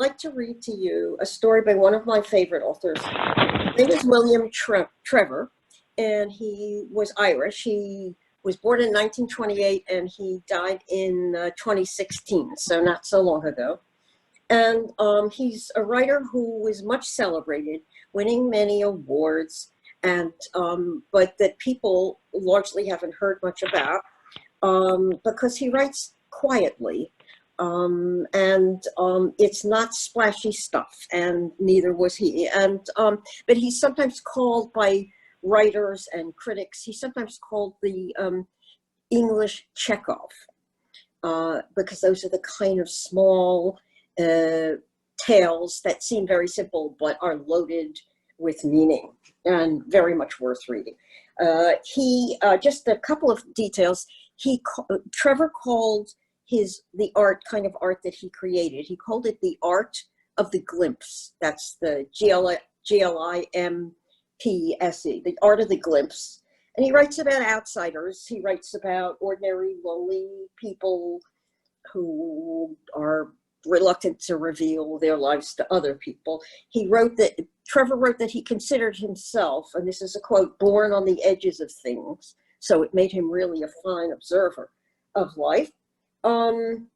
like to read to you a story by one of my favorite authors. His name is William Trevor, and he was Irish. He was born in 1928, and he died in 2016, so not so long ago. And he's a writer who was much celebrated, winning many awards, and but that people largely haven't heard much about because he writes quietly. It's not splashy stuff, and neither was he. But he's sometimes called by writers and critics, he's sometimes called the English Chekhov, because those are the kind of small tales that seem very simple but are loaded with meaning and very much worth reading. Just a couple of details. Trevor called the kind of art that he created, he called it the art of the glimpse. That's the G-L-I-M-P-S-E, the art of the glimpse. And he writes about outsiders. He writes about ordinary, lonely people who are reluctant to reveal their lives to other people. Trevor wrote that he considered himself, and this is a quote, born on the edges of things. So it made him really a fine observer of life. And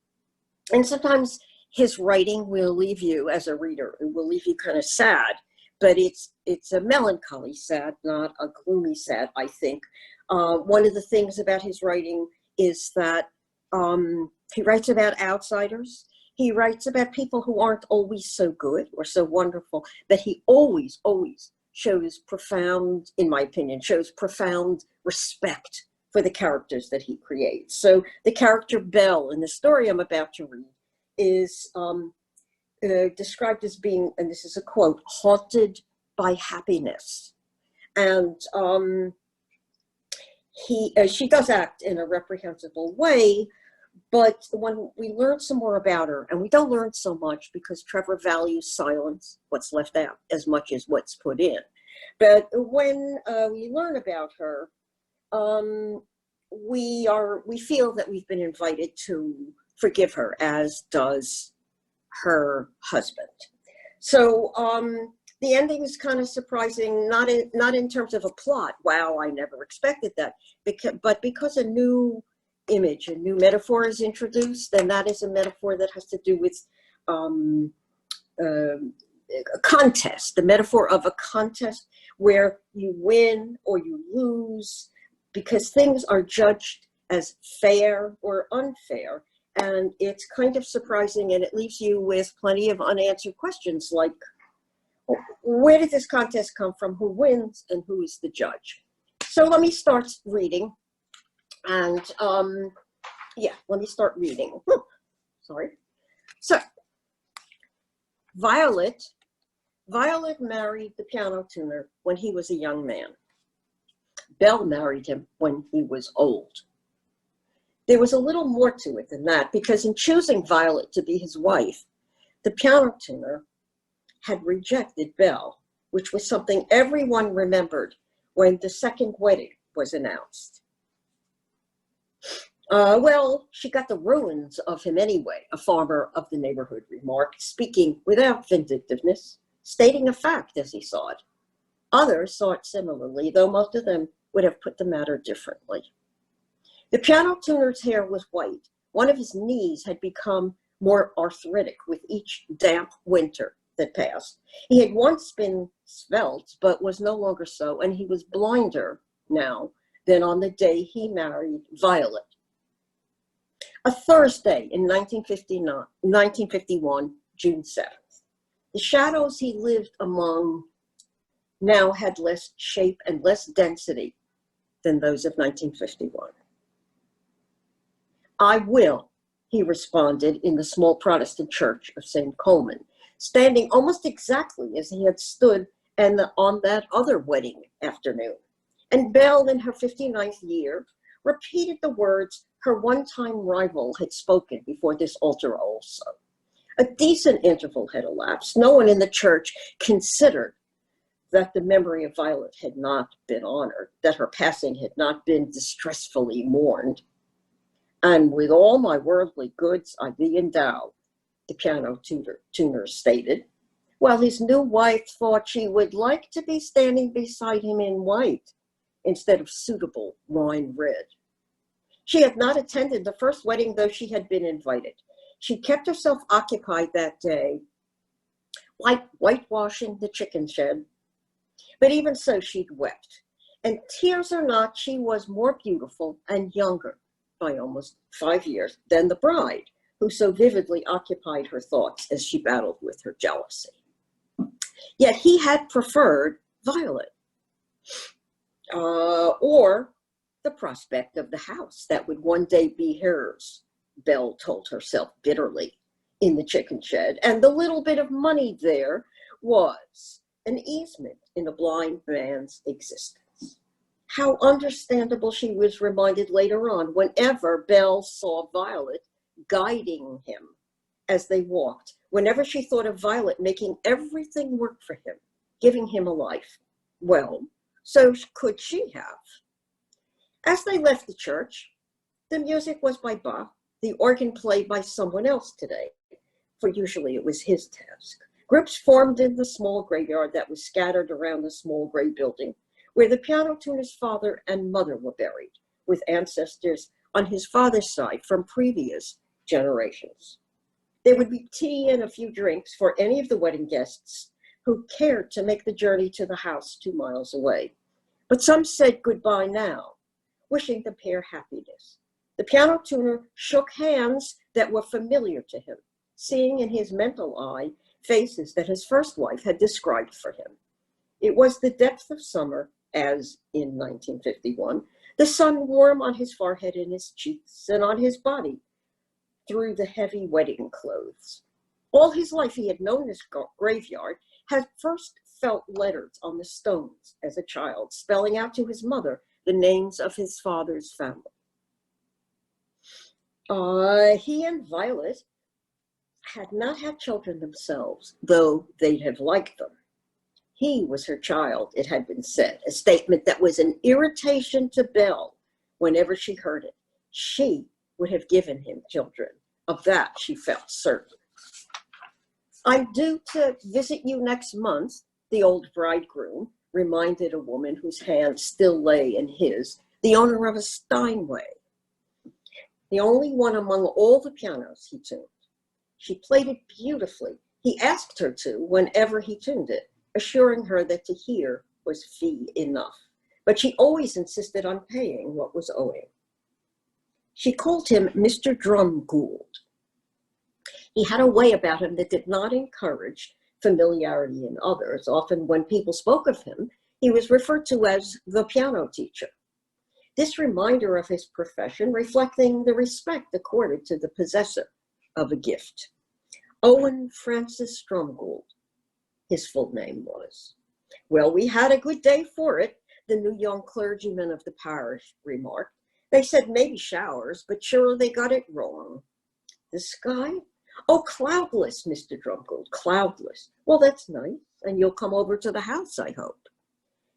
sometimes his writing will leave you as a reader, it will leave you kind of sad, but it's a melancholy sad, not a gloomy sad, I think. One of the things about his writing is that he writes about outsiders. He writes about people who aren't always so good or so wonderful, but he always, always shows profound, in my opinion, shows profound respect for the characters that he creates. So the character Belle in the story I'm about to read is described as being, and this is a quote, haunted by happiness. And she does act in a reprehensible way, but when we learn some more about her, and we don't learn so much because Trevor values silence, what's left out, as much as what's put in. But when we learn about her, we feel that we've been invited to forgive her, as does her husband. So the ending is kind of surprising, not in terms of a plot. Wow, I never expected that. But because a new image, a new metaphor is introduced, and that is a metaphor that has to do with a contest, the metaphor of a contest where you win or you lose because things are judged as fair or unfair. And it's kind of surprising, and it leaves you with plenty of unanswered questions like, where did this contest come from? Who wins and who is the judge? So let me start reading. And let me start reading. Sorry. So Violet married the piano tuner when he was a young man. Belle married him when he was old. There was a little more to it than that, because in choosing Violet to be his wife, the piano tuner had rejected Belle, which was something everyone remembered when the second wedding was announced. Well, she got the ruins of him anyway, a farmer of the neighborhood remarked, speaking without vindictiveness, stating a fact as he saw it. Others saw it similarly, though most of them would have put the matter differently. The piano tuner's hair was white. One of his knees had become more arthritic with each damp winter that passed. He had once been svelte, but was no longer so, and he was blinder now than on the day he married Violet. A Thursday in 1951, June 7th. The shadows he lived among now had less shape and less density than those of 1951. I will, he responded in the small Protestant church of St. Coleman, standing almost exactly as he had stood on that other wedding afternoon. And Belle, in her 59th year, repeated the words her one-time rival had spoken before this altar also. A decent interval had elapsed. No one in the church considered that the memory of Violet had not been honored, that her passing had not been distressfully mourned. And with all my worldly goods I thee endow, the piano tuner stated, while his new wife thought she would like to be standing beside him in white instead of suitable wine red. She had not attended the first wedding, though she had been invited. She kept herself occupied that day, like whitewashing the chicken shed. But even so, she'd wept. And tears or not, she was more beautiful and younger by almost 5 years than the bride, who so vividly occupied her thoughts as she battled with her jealousy. Yet he had preferred Violet, or the prospect of the house that would one day be hers, Belle told herself bitterly, in the chicken shed, and the little bit of money there was an easement in a blind man's existence. How understandable, she was reminded later on, whenever Belle saw Violet guiding him as they walked, whenever she thought of Violet making everything work for him, giving him a life. Well, so could she have. As they left the church, the music was by Bach, the organ played by someone else today, for usually it was his task. Groups formed in the small graveyard that was scattered around the small gray building, where the piano tuner's father and mother were buried, with ancestors on his father's side from previous generations. There would be tea and a few drinks for any of the wedding guests who cared to make the journey to the house 2 miles away. But some said goodbye now, wishing the pair happiness. The piano tuner shook hands that were familiar to him, seeing in his mental eye faces that his first wife had described for him. It was the depth of summer, as in 1951, the sun warm on his forehead and his cheeks and on his body through the heavy wedding clothes. All his life he had known this graveyard, had first felt letters on the stones as a child, spelling out to his mother the names of his father's family. He and Violet had not had children themselves, though they'd have liked them. He was her child, it had been said, a statement that was an irritation to Belle whenever she heard it. She would have given him children. Of that she felt certain. "I'm due to visit you next month," the old bridegroom reminded a woman whose hand still lay in his, the owner of a Steinway, the only one among all the pianos he tuned. She played it beautifully. He asked her to whenever he tuned it, assuring her that to hear was fee enough. But she always insisted on paying what was owing. She called him Mr. Drumgold. He had a way about him that did not encourage familiarity in others. Often when people spoke of him, he was referred to as the piano teacher. This reminder of his profession reflecting the respect accorded to the possessor of a gift. Owen Francis Drumgold, his full name was. "Well, we had a good day for it," the new young clergyman of the parish remarked. "They said maybe showers, but sure they got it wrong." "The sky? Oh, cloudless, Mr. Drumgold, cloudless." "Well, that's nice, and you'll come over to the house, I hope."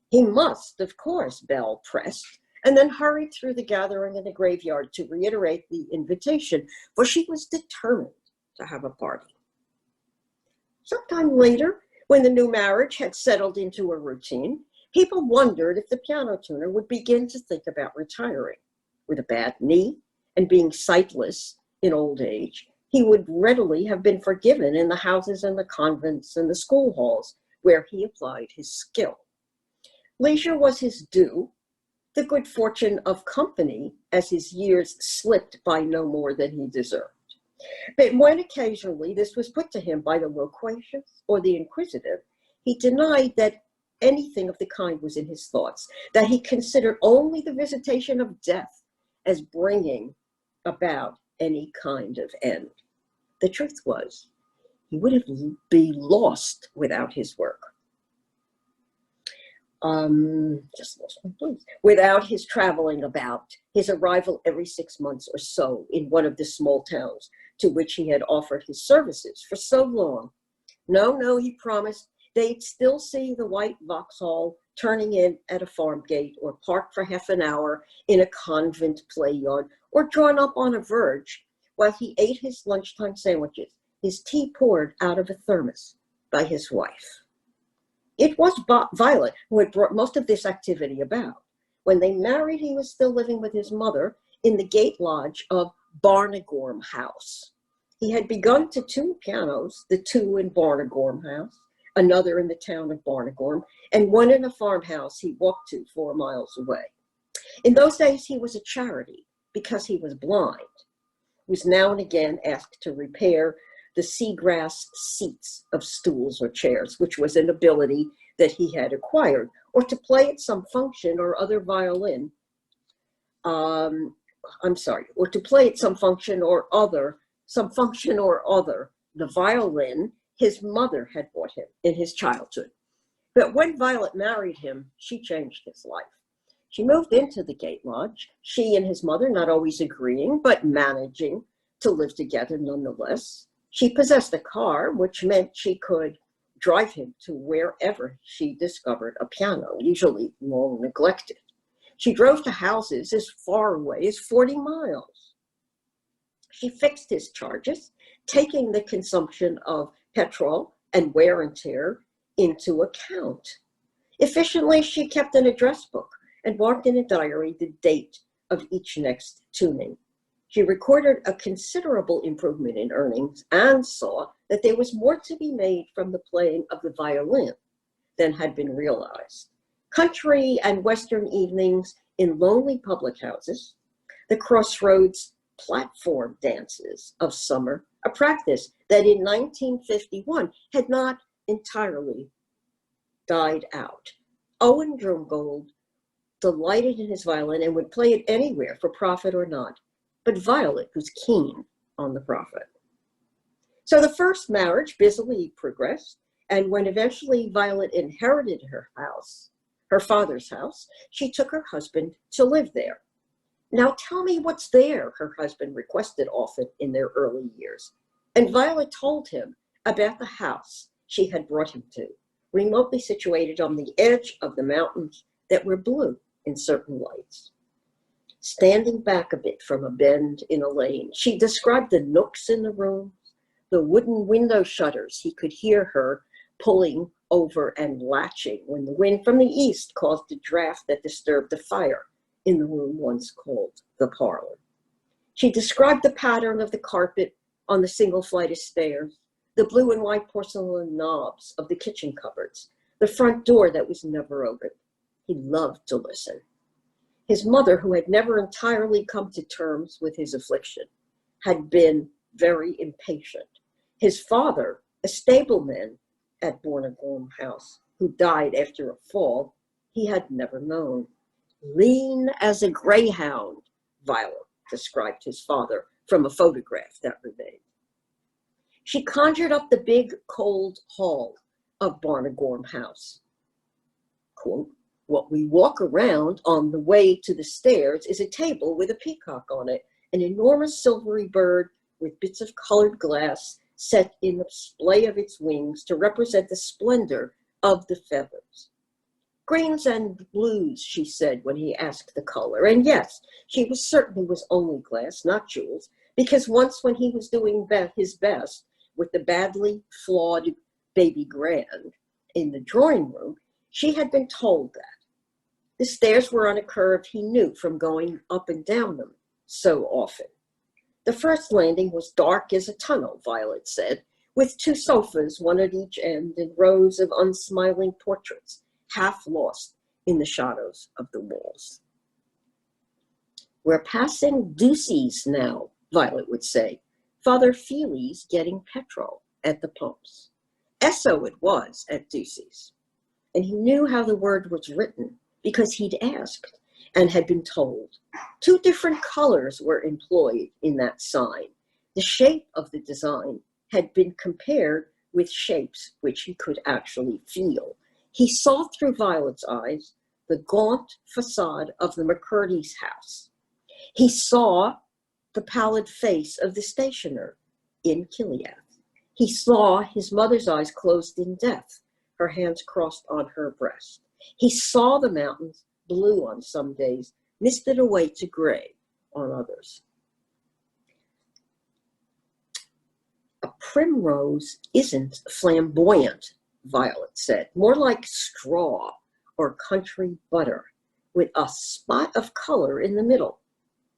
"He must, of course," Belle pressed, and then hurried through the gathering in the graveyard to reiterate the invitation, for she was determined to have a party. Sometime later, when the new marriage had settled into a routine, people wondered if the piano tuner would begin to think about retiring. With a bad knee and being sightless in old age, he would readily have been forgiven in the houses and the convents and the school halls where he applied his skill. Leisure was his due, the good fortune of company as his years slipped by no more than he deserved. But when occasionally this was put to him by the loquacious or the inquisitive, he denied that anything of the kind was in his thoughts, that he considered only the visitation of death as bringing about any kind of end. The truth was, he would be lost without his work. Just lost my place. Without his traveling about, his arrival every 6 months or so in one of the small towns to which he had offered his services for so long. No, he promised, they'd still see the white Vauxhall turning in at a farm gate, or parked for half an hour in a convent play yard, or drawn up on a verge while he ate his lunchtime sandwiches his tea poured out of a thermos by his wife. It was Violet who had brought most of this activity about. When they married, he was still living with his mother in the gate lodge of Barnagorm House. He had begun to tune pianos, the two in Barnagorm House, another in the town of Barnagorm, and one in a farmhouse he walked to 4 miles away. In those days, he was a charity because he was blind. He was now and again asked to repair the seagrass seats of stools or chairs, which was an ability that he had acquired, or to play at some function or other violin. Or to play at some function or other, the violin his mother had bought him in his childhood. But when Violet married him, she changed his life. She moved into the gate lodge, she and his mother not always agreeing, but managing to live together nonetheless. She possessed a car, which meant she could drive him to wherever she discovered a piano, usually long neglected. She drove to houses as far away as 40 miles. She fixed his charges, taking the consumption of petrol and wear and tear into account. Efficiently, she kept an address book and marked in a diary the date of each next tuning. She recorded a considerable improvement in earnings and saw that there was more to be made from the playing of the violin than had been realized. Country and Western evenings in lonely public houses, the crossroads platform dances of summer, a practice that in 1951 had not entirely died out. Owen Drumgold delighted in his violin and would play it anywhere for profit or not, but Violet was keen on the profit. So the first marriage busily progressed, and when eventually Violet inherited her house, her father's house, she took her husband to live there. "Now tell me what's there," her husband requested often in their early years. And Violet told him about the house she had brought him to, remotely situated on the edge of the mountains that were blue in certain lights. Standing back a bit from a bend in a lane, she described the nooks in the rooms, the wooden window shutters he could hear her pulling over and latching when the wind from the east caused a draft that disturbed the fire in the room once called the parlor. She described the pattern of the carpet on the single flight of stairs, the blue and white porcelain knobs of the kitchen cupboards, the front door that was never opened. He loved to listen. His mother, who had never entirely come to terms with his affliction, had been very impatient. His father, a stableman at Barnagorm House, who died after a fall he had never known. "Lean as a greyhound," Violet described his father from a photograph that remained. She conjured up the big, cold hall of Barnagorm House. Quote, "What we walk around on the way to the stairs is a table with a peacock on it, an enormous silvery bird with bits of colored glass set in the splay of its wings to represent the splendor of the feathers. Greens and blues," she said when he asked the color. And yes, she was certain it was only glass, not jewels, because once when he was doing his best with the badly flawed baby grand in the drawing room, she had been told that. The stairs were on a curve he knew from going up and down them so often. The first landing was dark as a tunnel, Violet said, with 2 sofas, one at each end, and rows of unsmiling portraits, half lost in the shadows of the walls. "We're passing Ducey's now," Violet would say. "Father Feely's getting petrol at the pumps." Esso it was at Ducey's. And he knew how the word was written because he'd asked and had been told. 2 different colors were employed in that sign. The shape of the design had been compared with shapes which he could actually feel. He saw through Violet's eyes the gaunt facade of the McCurdy's house. He saw the pallid face of the stationer in Kiliath. He saw his mother's eyes closed in death, her hands crossed on her breast. He saw the mountains, blue on some days, misted away to gray on others. A primrose isn't flamboyant, Violet said, more like straw or country butter with a spot of color in the middle.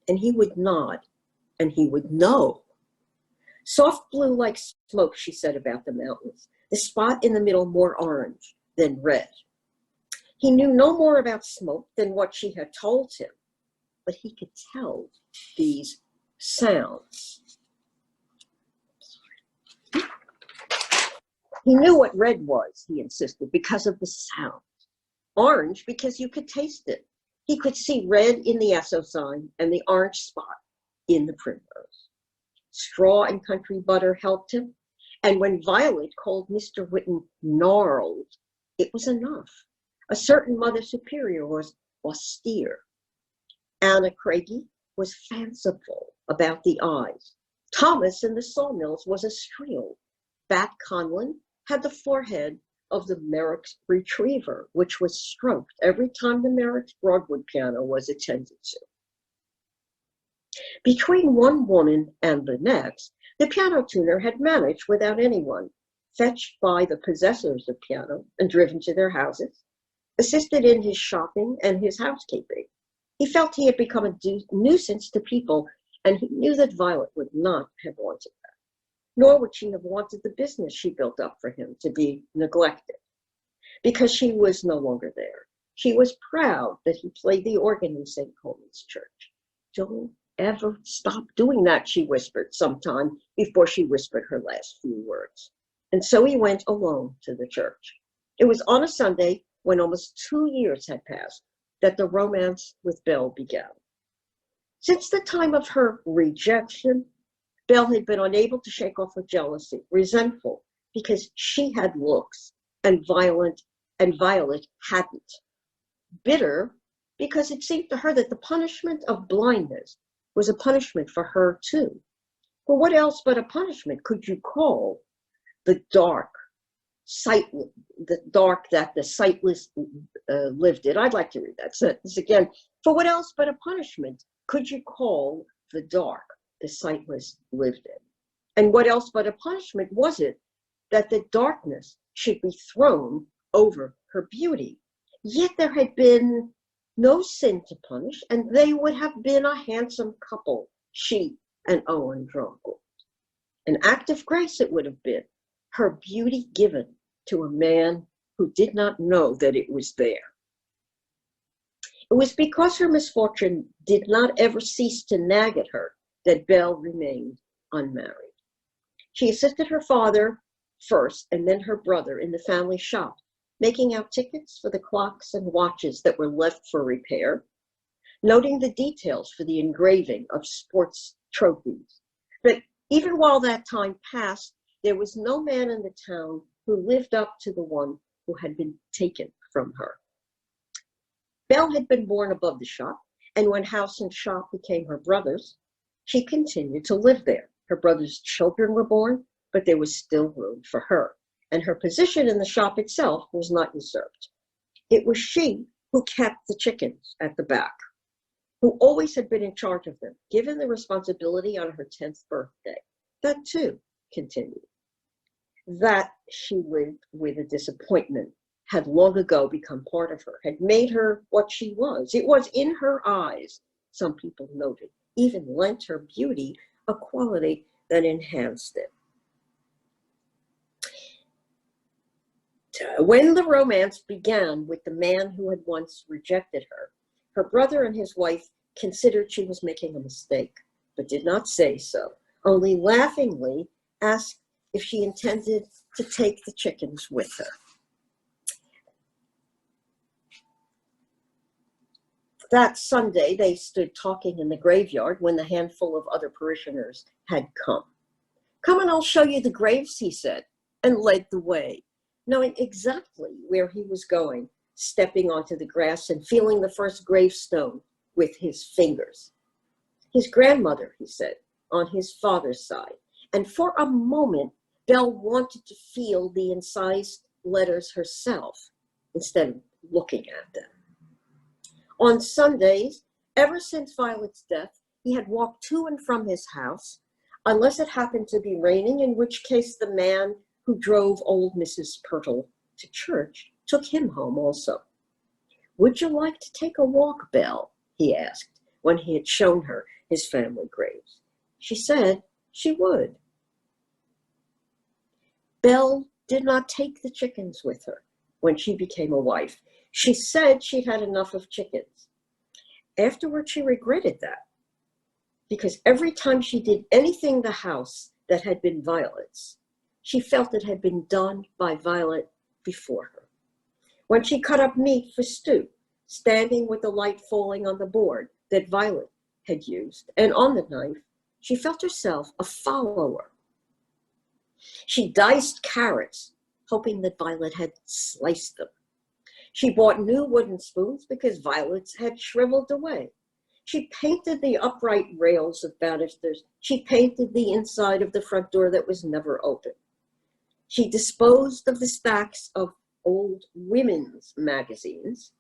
And he would nod, and he would know. Soft blue like smoke, she said about the mountains, the spot in the middle more orange than red. He knew no more about smoke than what she had told him, but he could tell these sounds. He knew what red was, he insisted, because of the sound. Orange, because you could taste it. He could see red in the SO sign and the orange spot in the primrose. Straw and country butter helped him, and when Violet called Mr. Whitten gnarled, it was enough. A certain Mother Superior was austere. Anna Craigie was fanciful about the eyes. Thomas in the sawmills was a striel. Bat Conlon had the forehead of the Merrick's retriever, which was stroked every time the Merrick's Broadwood piano was attended to. Between one woman and the next, the piano tuner had managed without anyone, fetched by the possessors of piano and driven to their houses, assisted in his shopping and his housekeeping. He felt he had become a nuisance to people, and he knew that Violet would not have wanted that, nor would she have wanted the business she built up for him to be neglected. Because she was no longer there, she was proud that he played the organ in St. Coleman's Church. Don't ever stop doing that, she whispered sometime before she whispered her last few words. And so he went alone to the church. It was on a Sunday, when almost 2 years had passed, that the romance with Belle began. Since the time of her rejection, Belle had been unable to shake off her jealousy, resentful because she had looks and Violet hadn't. Bitter because it seemed to her that the punishment of blindness was a punishment for her too. For what else but a punishment could you call the dark that the sightless lived in? I'd like to read that sentence again. For what else but a punishment could you call the dark the sightless lived in? And what else but a punishment was it that the darkness should be thrown over her beauty? Yet there had been no sin to punish, and they would have been a handsome couple, she and Owen Drumgold. An act of grace it would have been, her beauty given to a man who did not know that it was there. It was because her misfortune did not ever cease to nag at her that Belle remained unmarried. She assisted her father first and then her brother in the family shop, making out tickets for the clocks and watches that were left for repair, noting the details for the engraving of sports trophies. But even while that time passed, there was no man in the town who lived up to the one who had been taken from her. Belle had been born above the shop, and when house and shop became her brother's, she continued to live there. Her brother's children were born, but there was still room for her, and her position in the shop itself was not usurped. It was she who kept the chickens at the back, who always had been in charge of them, given the responsibility on her 10th birthday. That too continued. That she lived with a disappointment had long ago become part of her, had made her what she was. It was in her eyes, some people noted, even lent her beauty a quality that enhanced it. When the romance began with the man who had once rejected her, her brother and his wife considered she was making a mistake, but did not say so, only laughingly asked if she intended to take the chickens with her. That Sunday, they stood talking in the graveyard when the handful of other parishioners had come. "Come and I'll show you the graves," he said, and led the way, knowing exactly where he was going, stepping onto the grass and feeling the first gravestone with his fingers. His grandmother, he said, on his father's side. And for a moment, Belle wanted to feel the incised letters herself instead of looking at them. On Sundays, ever since Violet's death, he had walked to and from his house unless it happened to be raining, in which case the man who drove old Mrs. Pirtle to church took him home also. "Would you like to take a walk, Belle?" he asked, when he had shown her his family graves. She said she would. Belle did not take the chickens with her when she became a wife. She said she'd had enough of chickens. Afterward, she regretted that, because every time she did anything in the house that had been Violet's, she felt it had been done by Violet before her. When she cut up meat for stew, standing with the light falling on the board that Violet had used and on the knife, she felt herself a follower. She diced carrots, hoping that Violet had sliced them. She bought new wooden spoons because Violet's had shriveled away. She painted the upright rails of banisters. She painted the inside of the front door that was never open. She disposed of the stacks of old women's magazines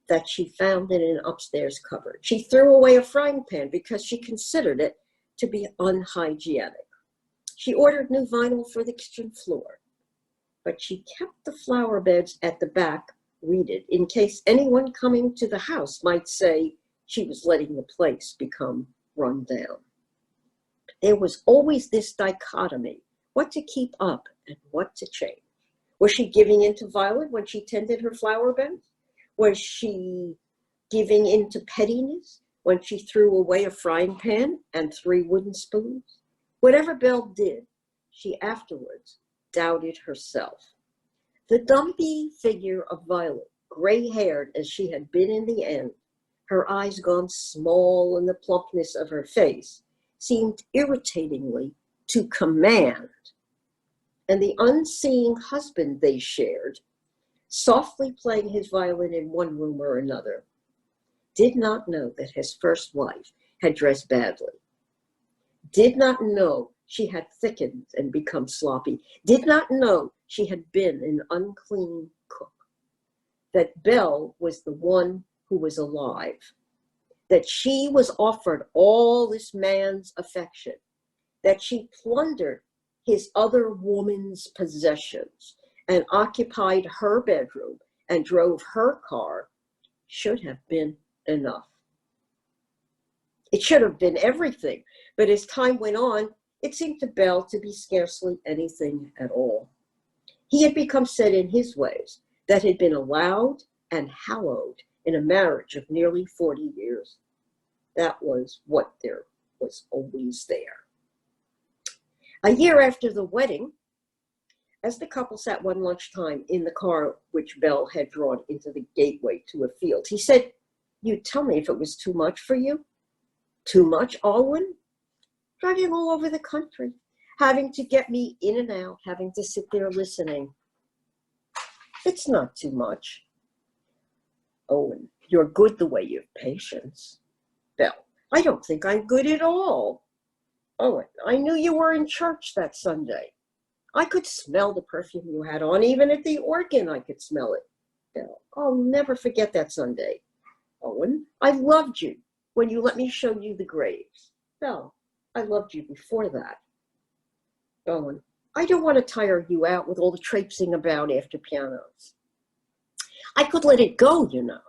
that she found in an upstairs cupboard. She threw away a frying pan because she considered it to be unhygienic. She ordered new vinyl for the kitchen floor, but she kept the flower beds at the back weeded in case anyone coming to the house might say she was letting the place become run down. There was always this dichotomy, what to keep up and what to change. Was she giving in to Violet when she tended her flower beds? Was she giving in to pettiness when she threw away a frying pan and 3 wooden spoons? Whatever Belle did, she afterwards doubted herself. The dumpy figure of Violet, gray-haired as she had been in the end, her eyes gone small in the plumpness of her face, seemed irritatingly to command. And the unseeing husband they shared, softly playing his violin in one room or another, did not know that his first wife had dressed badly, did not know she had thickened and become sloppy, did not know she had been an unclean cook, that Belle was the one who was alive, that she was offered all this man's affection, that she plundered his other woman's possessions and occupied her bedroom and drove her car, should have been enough. It should have been everything, but as time went on, it seemed to Belle to be scarcely anything at all. He had become set in his ways that had been allowed and hallowed in a marriage of nearly 40 years. That was what there was always there. A year after the wedding, as the couple sat one lunchtime in the car which Belle had drawn into the gateway to a field, he said, "You'd tell me if it was too much for you?" "Too much, Alwyn? Driving all over the country, having to get me in and out, having to sit there listening." "It's not too much." "Owen, you're good the way you've patience." "Belle, I don't think I'm good at all." "Owen, I knew you were in church that Sunday. I could smell the perfume you had on. Even at the organ, I could smell it." "Belle, I'll never forget that Sunday." "Owen, I loved you when you let me show you the graves." "Belle, I loved you before that." "Owen, I don't want to tire you out with all the traipsing about after pianos. I could let it go, you know."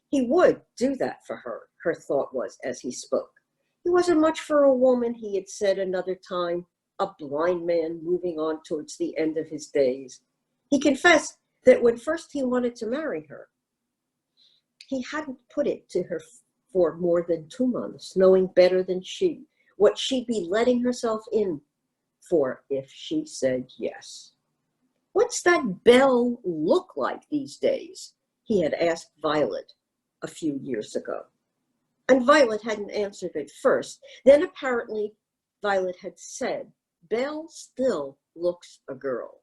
He would do that for her, her thought was as he spoke. He wasn't much for a woman, he had said another time, a blind man moving on towards the end of his days. He confessed that when first he wanted to marry her, he hadn't put it to her for more than 2 months, knowing better than she what she'd be letting herself in for if she said yes. "What's that Belle look like these days?" he had asked Violet a few years ago. And Violet hadn't answered at first. Then apparently Violet had said, "Belle still looks a girl."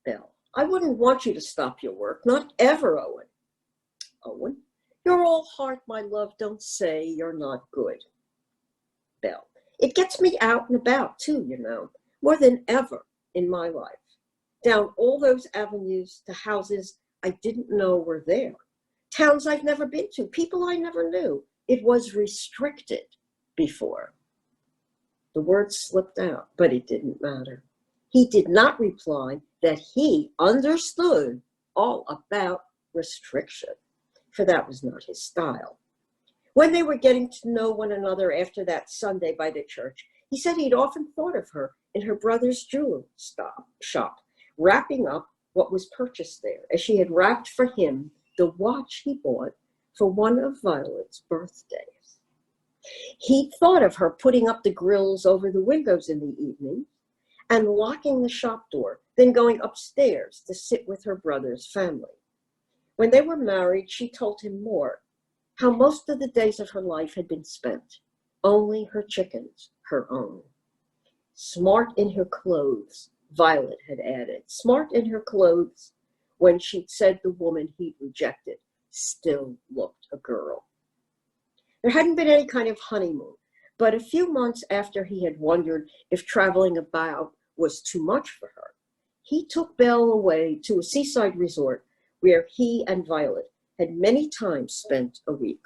"Belle, I wouldn't want you to stop your work, not ever, Owen." "Owen, you're all heart, my love. Don't say you're not good." "Belle, it gets me out and about too, you know, more than ever in my life. Down all those avenues to houses I didn't know were there. Towns I've never been to, people I never knew. It was restricted. before. The words slipped out, but it didn't matter. He did not reply that he understood all about restriction, for that was not his style. When they were getting to know one another after that Sunday by the church, he said he'd often thought of her in her brother's jewelry shop, wrapping up what was purchased there, as she had wrapped for him the watch he bought for one of Violet's birthdays. He thought of her putting up the grills over the windows in the evening and locking the shop door, then going upstairs to sit with her brother's family. When they were married, she told him more, how most of the days of her life had been spent, only her chickens, her own. Smart in her clothes, Violet had added, smart in her clothes, when she'd said the woman he'd rejected still looked a girl. There hadn't been any kind of honeymoon, but a few months after he had wondered if traveling about was too much for her, he took Belle away to a seaside resort where he and Violet had many times spent a week.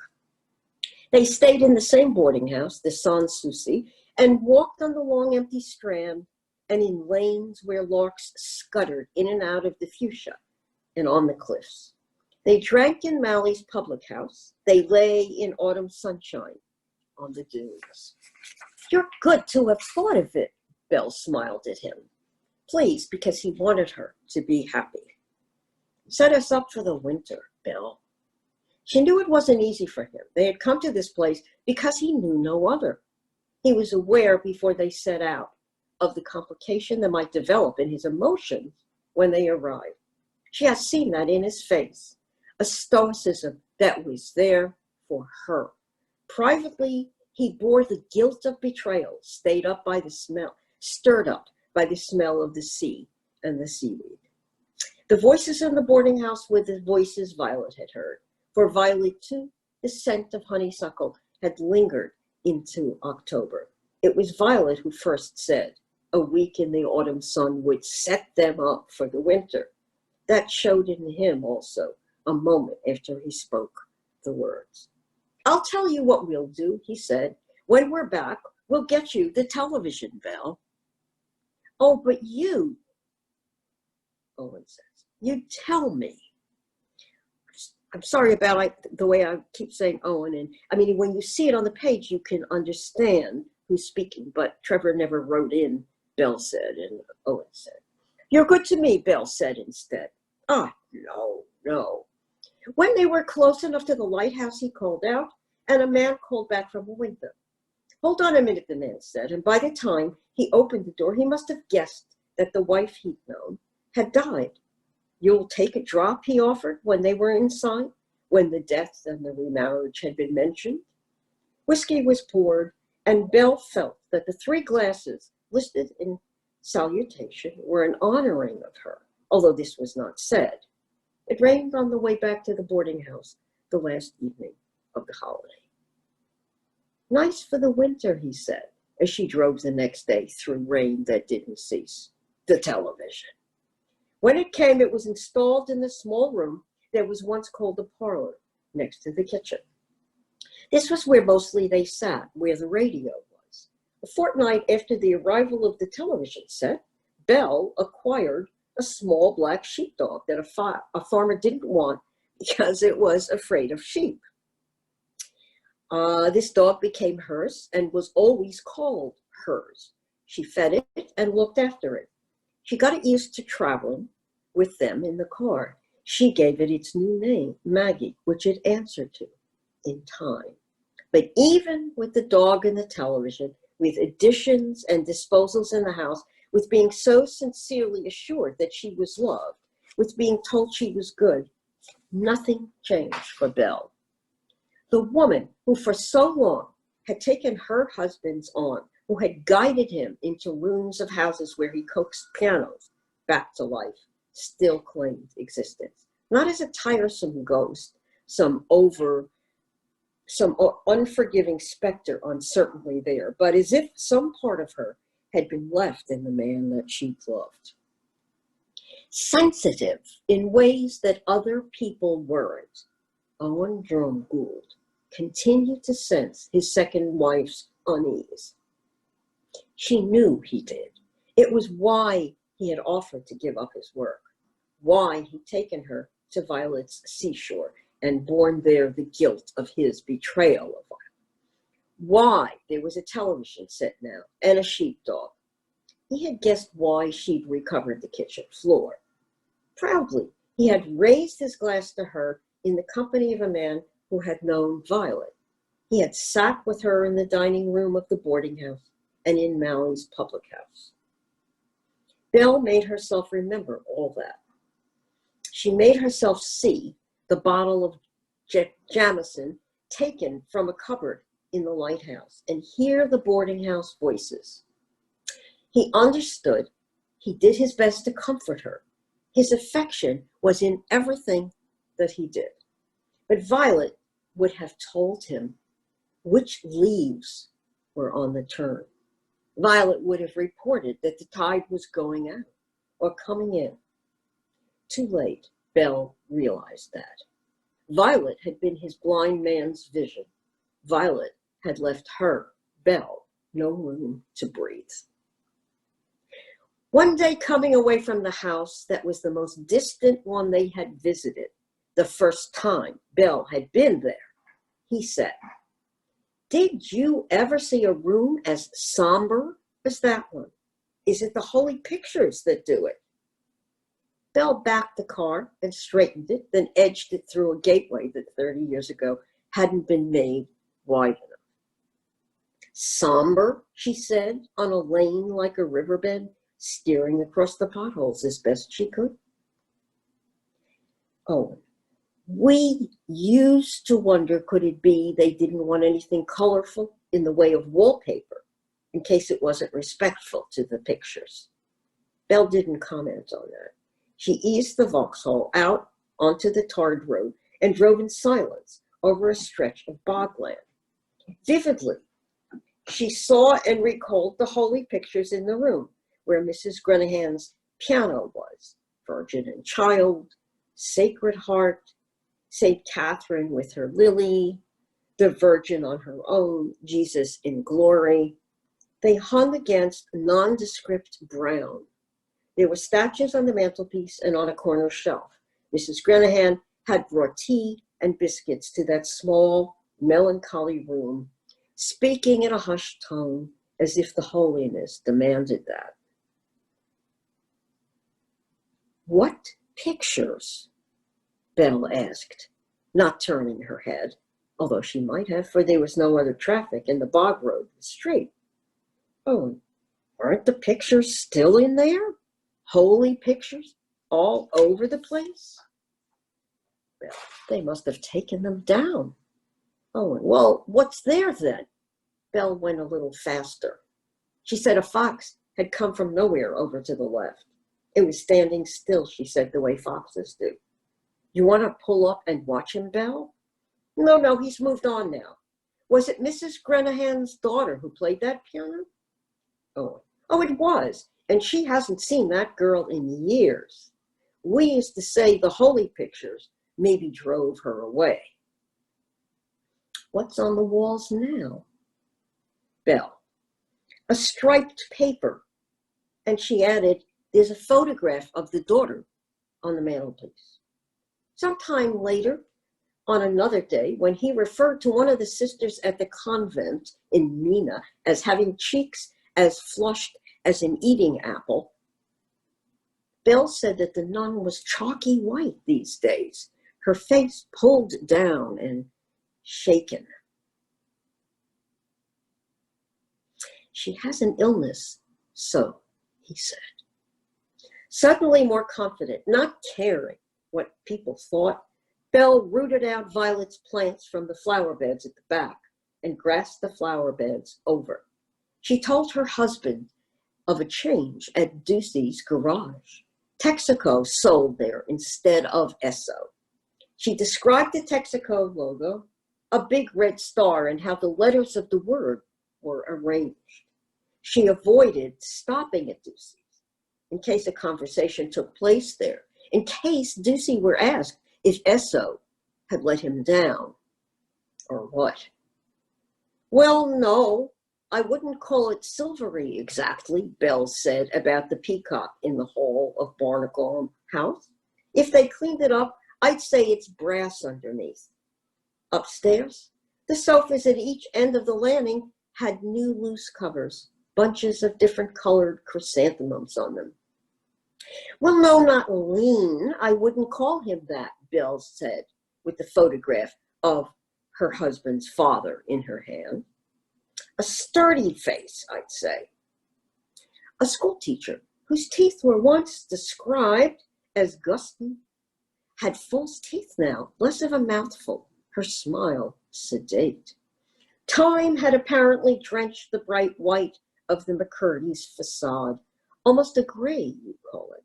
They stayed in the same boarding house, the Sans Souci, and walked on the long empty strand and in lanes where larks scuttered in and out of the fuchsia and on the cliffs. They drank in Mally's public house. They lay in autumn sunshine on the dunes. You're good to have thought of it, Belle smiled at him. Pleased because he wanted her to be happy. Set us up for the winter, Belle. She knew it wasn't easy for him. They had come to this place because he knew no other. He was aware before they set out of the complication that might develop in his emotions when they arrived. She had seen that in his face, a stoicism that was there for her. Privately, he bore the guilt of betrayal, stirred up by the smell of the sea and the seaweed. The voices in the boarding house were the voices Violet had heard. For Violet, too, the scent of honeysuckle had lingered into October. It was Violet who first said a week in the autumn sun would set them up for the winter. That showed in him also a moment after he spoke the words. I'll tell you what we'll do, he said. When we're back, we'll get you the television, Belle. Oh, but you, Owen says, you tell me. I'm sorry about the way I keep saying Owen. And I mean, when you see it on the page, you can understand who's speaking. But Trevor never wrote in, Belle said, and Owen said. You're good to me, Belle said instead. Ah, no. When they were close enough to the lighthouse, he called out, and a man called back from a window. Hold on a minute, the man said, and by the time he opened the door, he must have guessed that the wife he'd known had died. You'll take a drop, he offered, when they were inside, when the death and the remarriage had been mentioned. Whiskey was poured, and Belle felt that the 3 glasses listed in salutation were an honoring of her, although this was not said. It rained on the way back to the boarding house the last evening of the holiday. Nice for the winter, he said, as she drove the next day through rain that didn't cease. The television. When it came, it was installed in the small room that was once called the parlor, next to the kitchen. This was where mostly they sat, where the radio was. A fortnight after the arrival of the television set, Belle acquired a small black sheepdog that a farmer didn't want because it was afraid of sheep. This dog became hers and was always called hers. She fed it and looked after it. She got it used to traveling with them in the car. She gave it its new name, Maggie, which it answered to in time. But even with the dog and the television, with additions and disposals in the house, with being so sincerely assured that she was loved, with being told she was good, nothing changed for Belle. The woman who for so long had taken her husband's arm, who had guided him into rooms of houses where he coaxed pianos back to life, still claimed existence. Not as a tiresome ghost, some unforgiving specter uncertainly there, but as if some part of her had been left in the man that she loved. Sensitive in ways that other people weren't, Owen Drumgold continued to sense his second wife's unease. She knew he did. It was why he had offered to give up his work, why he'd taken her to Violet's seashore and borne there the guilt of his betrayal of Violet, why there was a television set now and a sheepdog. He had guessed why she'd recovered the kitchen floor. Proudly, he had raised his glass to her in the company of a man who had known Violet. He had sat with her in the dining room of the boarding house and in Mally's public house. Belle made herself remember all that. She made herself see the bottle of Jameson taken from a cupboard in the lighthouse and hear the boarding house voices. He understood. He did his best to comfort her. His affection was in everything that he did. But Violet would have told him which leaves were on the turn. Violet would have reported that the tide was going out or coming in. Too late, Belle realized that. Violet had been his blind man's vision. Violet had left her, Belle, no room to breathe. One day, coming away from the house that was the most distant one they had visited, the first time Belle had been there, he said, "Did you ever see a room as somber as that one? Is it the holy pictures that do it?" Belle backed the car and straightened it, then edged it through a gateway that 30 years ago hadn't been made wide enough. "Somber," she said, on a lane like a riverbed, steering across the potholes as best she could. "Oh, we used to wonder, could it be they didn't want anything colorful in the way of wallpaper, in case it wasn't respectful to the pictures." Belle didn't comment on that. She eased the Vauxhall out onto the tarred road and drove in silence over a stretch of bogland. Vividly, she saw and recalled the holy pictures in the room where Mrs. Grenahan's piano was: Virgin and Child, Sacred Heart, St. Catherine with her lily, the Virgin on her own, Jesus in glory. They hung against nondescript brown. There were statues on the mantelpiece and on a corner shelf. Mrs. Grenahan had brought tea and biscuits to that small, melancholy room, speaking in a hushed tone as if the holiness demanded that. "What pictures?" Belle asked, not turning her head, although she might have, for there was no other traffic and the bog road was straight. "Oh, aren't the pictures still in there? Holy pictures all over the place?" "Well, they must have taken them down." "Oh, well, what's there then?" Belle went a little faster. She said a fox had come from nowhere over to the left. It was standing still, she said, the way foxes do. "You want to pull up and watch him, Belle?" No, he's moved on now." "Was it Mrs. Grenahan's daughter who played that piano?" Oh, it was. And she hasn't seen that girl in years. We used to say the holy pictures maybe drove her away." "What's on the walls now?" Belle: "A striped paper." And she added, "There's a photograph of the daughter on the mantelpiece." Sometime later, on another day, when he referred to one of the sisters at the convent in Mina as having cheeks as flushed as an eating apple, Belle said that the nun was chalky white these days, her face pulled down and shaken. "She has an illness, so," he said. Suddenly more confident, not caring what people thought, Belle rooted out Violet's plants from the flower beds at the back and grassed the flower beds over. She told her husband of a change at Ducey's garage. Texaco sold there instead of Esso. She described the Texaco logo, a big red star, and how the letters of the word were arranged. She avoided stopping at Ducey's in case a conversation took place there, in case Ducey were asked if Esso had let him down. Or what? "Well, no, I wouldn't call it silvery exactly, Belle said about the peacock in the hall of Barnacle House. If they cleaned it up, I'd say it's brass underneath. Upstairs, the sofas at each end of the landing had new loose covers, bunches of different colored chrysanthemums on them. Well, no, not lean. I wouldn't call him that, Belle said, with the photograph of her husband's father in her hand. A sturdy face, I'd say. A schoolteacher whose teeth were once described as gusty had false teeth now, less of a mouthful, her smile sedate. Time had apparently drenched the bright white of the McCurdy's facade, almost a gray, you'd call it.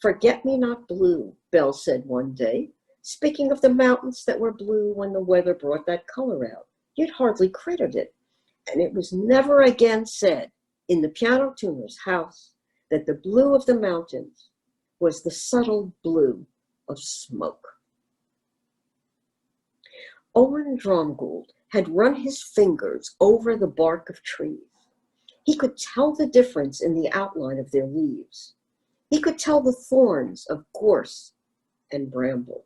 Forget-me-not blue, Belle said one day, speaking of the mountains that were blue when the weather brought that color out. You'd hardly credit it. And it was never again said in the piano tuner's house that the blue of the mountains was the subtle blue of smoke. Owen Dromgold had run his fingers over the bark of trees. He could tell the difference in the outline of their leaves. He could tell the thorns of gorse and bramble.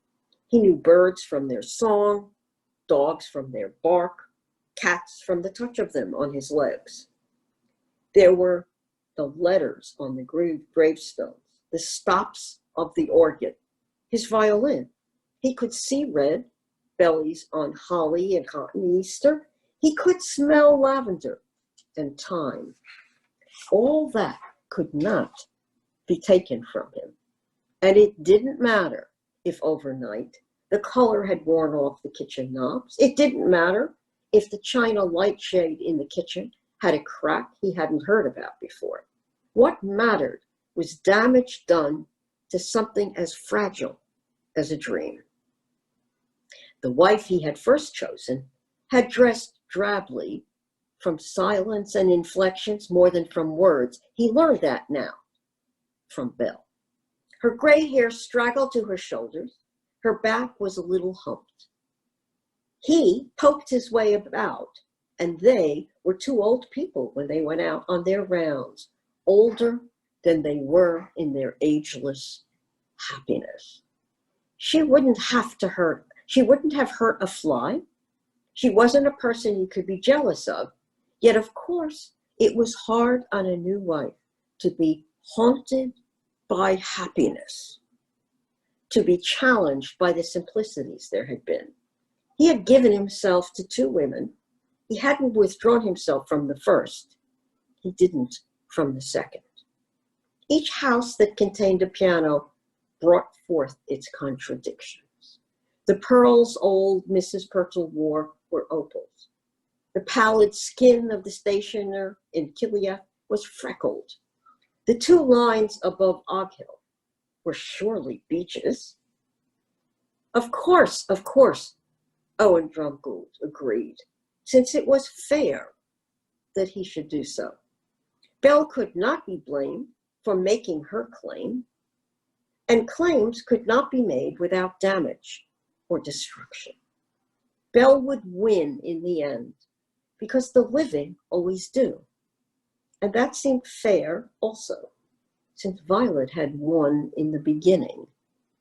He knew birds from their song, dogs from their bark, cats from the touch of them on his legs. There were the letters on the gravestones, the stops of the organ, his violin. He could see red bellies on holly and cotton Easter. He could smell lavender and thyme. All that could not be taken from him. And it didn't matter if overnight the color had worn off the kitchen knobs. It didn't matter if the china light shade in the kitchen had a crack he hadn't heard about before. What mattered was damage done to something as fragile as a dream. The wife he had first chosen had dressed drably from silence and inflections more than from words. He learned that now from Belle. Her gray hair straggled to her shoulders. Her back was a little humped. He poked his way about, and they were two old people when they went out on their rounds, older than they were in their ageless happiness. She wouldn't have hurt a fly. She wasn't a person you could be jealous of. Yet, of course, it was hard on a new wife to be haunted by happiness, to be challenged by the simplicities there had been. He had given himself to two women. He hadn't withdrawn himself from the first. He didn't from the second. Each house that contained a piano brought forth its contradictions. The pearls old Mrs. Purtle wore were opals. The pallid skin of the stationer in Killia was freckled. The two lines above Oghill were surely beeches. Of course, Owen Dromgold agreed, since it was fair that he should do so. Belle could not be blamed for making her claim, and claims could not be made without damage or destruction. Belle would win in the end, because the living always do. And that seemed fair also, since Violet had won in the beginning,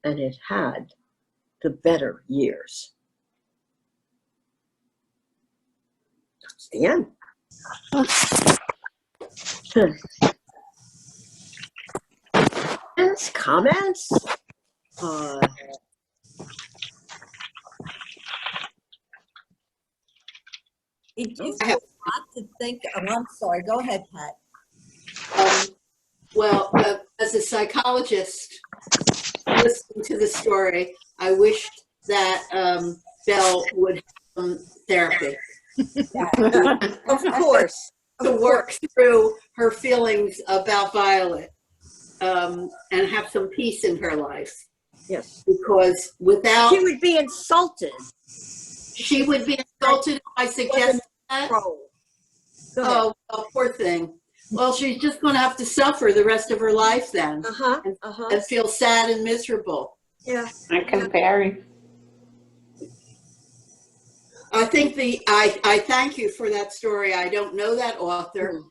and it had the better years. That's the end. Comments? It gives you a lot to think. Oh, I'm sorry. Go ahead, Pat. Well, as a psychologist, listening to the story, I wished that Belle would have some therapy. Of course. To work through her feelings about Violet and have some peace in her life. Yes. Because without... She would be insulted. She would be insulted if I suggested that? Oh, well, poor thing. Well, she's just going to have to suffer the rest of her life then. And feel sad and miserable. Yeah. And comparing. I think I thank you for that story. I don't know that author,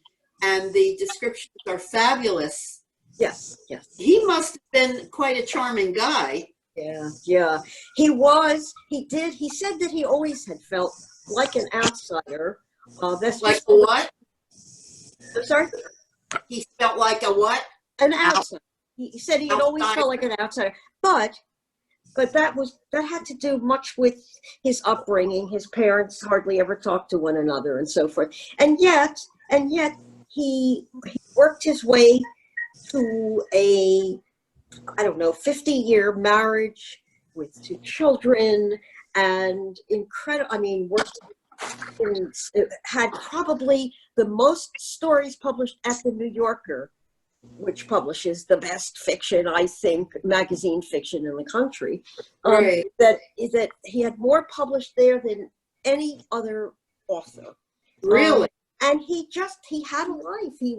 and the descriptions are fabulous. Yes, yes. He must have been quite a charming guy. Yeah, yeah. He was. He did. He said that he always had felt like an outsider. That's Like just a what? I'm sorry. He felt like a what? An outsider. He said he had always felt like an outsider, but that had to do much with his upbringing. His parents hardly ever talked to one another, and so forth. And yet he worked his way to a, I don't know, 50-year marriage with 2 children, and incredible. I mean, had probably the most stories published at the New Yorker, which publishes the best fiction, I think, magazine fiction in the country. Right. That he had more published there than any other author. Really? And he had a life. He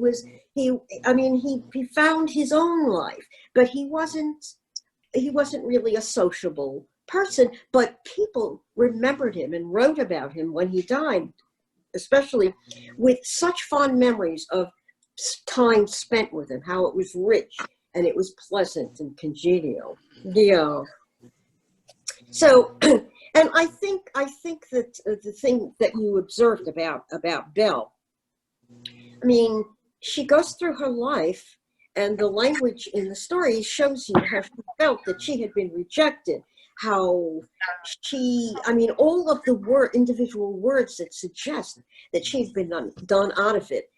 found his own life, but he wasn't really a sociable person, but people remembered him and wrote about him when he died, especially with such fond memories of time spent with him, how it was rich and it was pleasant and congenial. Yeah. So, and I think that the thing that you observed about Belle, I mean, she goes through her life, and the language in the story shows you how she felt that she had been rejected, how all of the individual words that suggest that she'd been done out of it,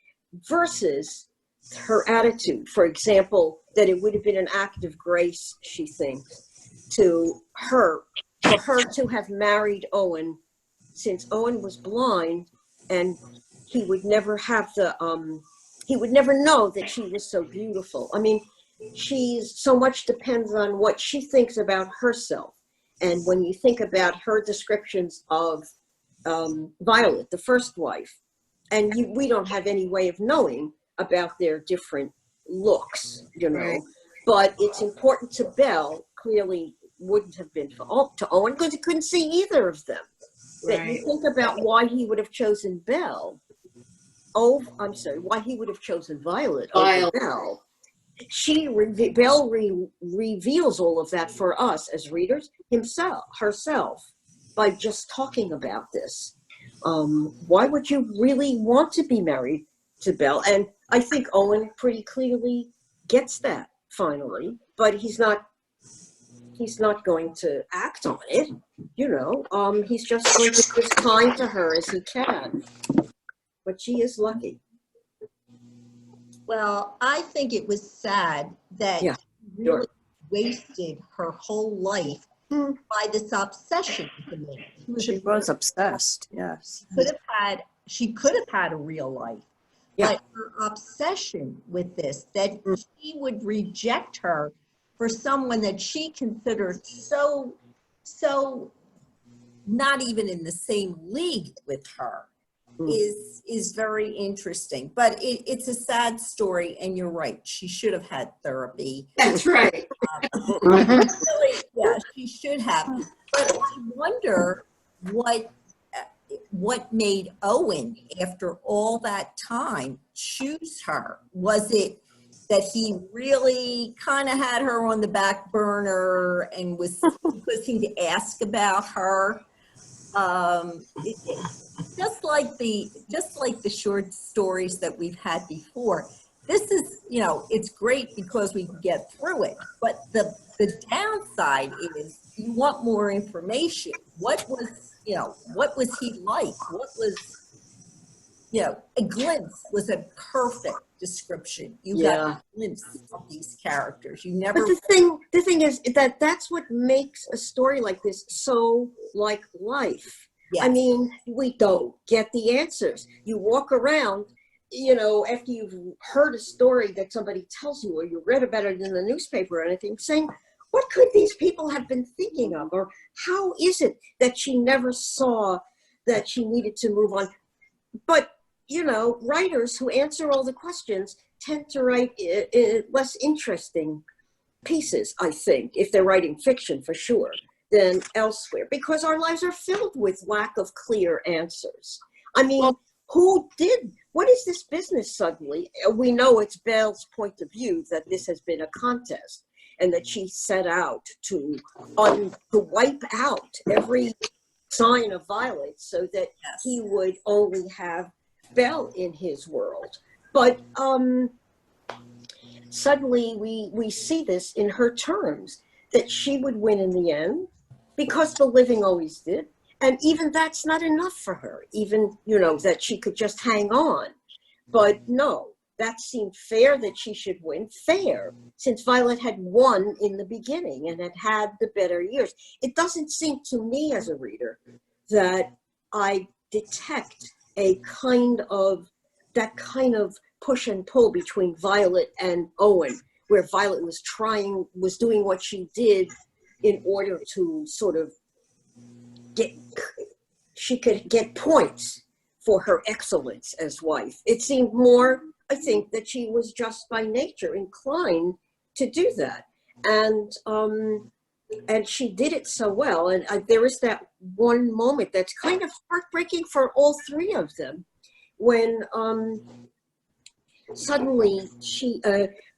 versus her attitude. For example, that it would have been an act of grace, she thinks, for her to have married Owen, since Owen was blind, and he would never he would never know that she was so beautiful. I mean, she's so much depends on what she thinks about herself. And when you think about her descriptions of Violet, the first wife, and we don't have any way of knowing about their different looks, right. But it's important to Belle, clearly wouldn't have been to Owen, because he couldn't see either of them. Right. That you think about why he would have chosen Belle. Why he would have chosen Violet over Belle. Belle reveals all of that for us as readers, herself, by just talking about this. Why would you really want to be married to Belle? And I think Owen pretty clearly gets that finally, but he's not going to act on it, he's just going to be as kind to her as he can. But she is lucky. Well, I think it was sad that she really wasted her whole life by this obsession with the man. She was obsessed, yes. She could have had a real life, but her obsession with this, that he would reject her for someone that she considered so not even in the same league with her, is very interesting. But it's a sad story, and you're right. She should have had therapy. That's right. Really, yeah, she should have. But I wonder what made Owen, after all that time, choose her. Was it that he really kind of had her on the back burner and was because he'd ask about her? Just like the short stories that we've had before. This is, it's great because we can get through it. But the downside is you want more information. What was he like? What was, a glimpse was a perfect description. You got a glimpse of these characters. You never. But the thing is that's what makes a story like this so like life. Yes. I mean, we don't get the answers. You walk around, after you've heard a story that somebody tells you, or you read about it in the newspaper or anything, saying, what could these people have been thinking of? Or how is it that she never saw that she needed to move on? But, writers who answer all the questions tend to write less interesting pieces, I think, if they're writing fiction, for sure. than elsewhere, because our lives are filled with lack of clear answers. I mean, what is this business suddenly? We know it's Belle's point of view that this has been a contest and that she set out to wipe out every sign of Violet so that he would only have Belle in his world. But suddenly we see this in her terms, that she would win in the end because the living always did. And even that's not enough for her, even, that she could just hang on. But no, that seemed fair that she should win. Fair, since Violet had won in the beginning and had had the better years. It doesn't seem to me as a reader that I detect that kind of push and pull between Violet and Owen, where Violet was doing what she did in order to sort of she could get points for her excellence as wife. It seemed more, I think, that she was just by nature inclined to do that. And she did it so well. And there is that one moment that's kind of heartbreaking for all three of them, when suddenly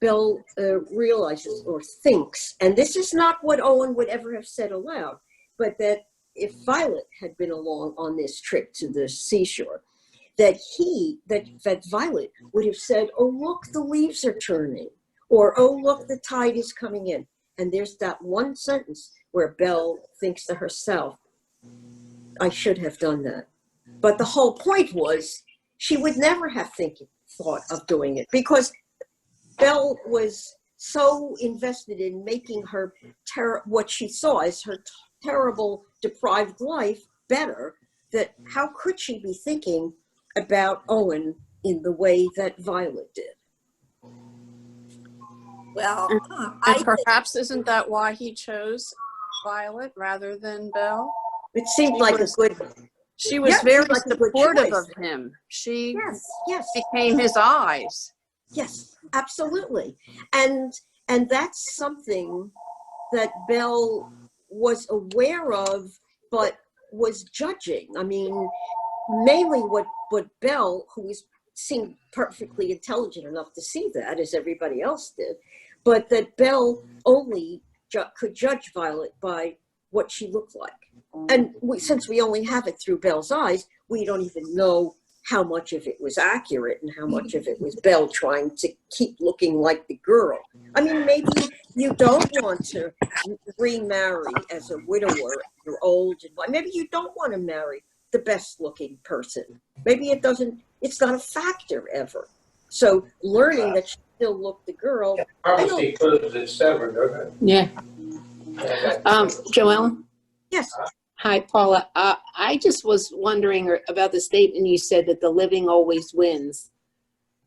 Belle realizes or thinks, and this is not what Owen would ever have said aloud, but that if Violet had been along on this trip to the seashore, that Violet would have said, "Oh, look, the leaves are turning," or, "Oh, look, the tide is coming in." And there's that one sentence where Belle thinks to herself, "I should have done that." But the whole point was she would never have thought of doing it, because Belle was so invested in making her what she saw as her terrible deprived life better, that how could she be thinking about Owen in the way that Violet did? Well, And perhaps isn't that why he chose Violet rather than Belle? It seemed like a good. She was Yeah, very like a good supportive choice. of him. She Yes. became his eyes. Yes, absolutely. And that's something that Belle was aware of, but was judging. I mean, mainly what Belle, who seemed perfectly intelligent enough to see that, as everybody else did, but that Belle only could judge Violet by what she looked like. And since we only have it through Belle's eyes, we don't even know how much of it was accurate and how much of it was Belle trying to keep looking like the girl. I mean, maybe you don't want to remarry as a widower. You're old, and maybe you don't want to marry the best looking person. Maybe it's not a factor ever. So learning that she still looked the girl. Probably because it's severed, doesn't it? Yeah. Joellen? Yes. Hi, Paula. I just was wondering about the statement you said that the living always wins.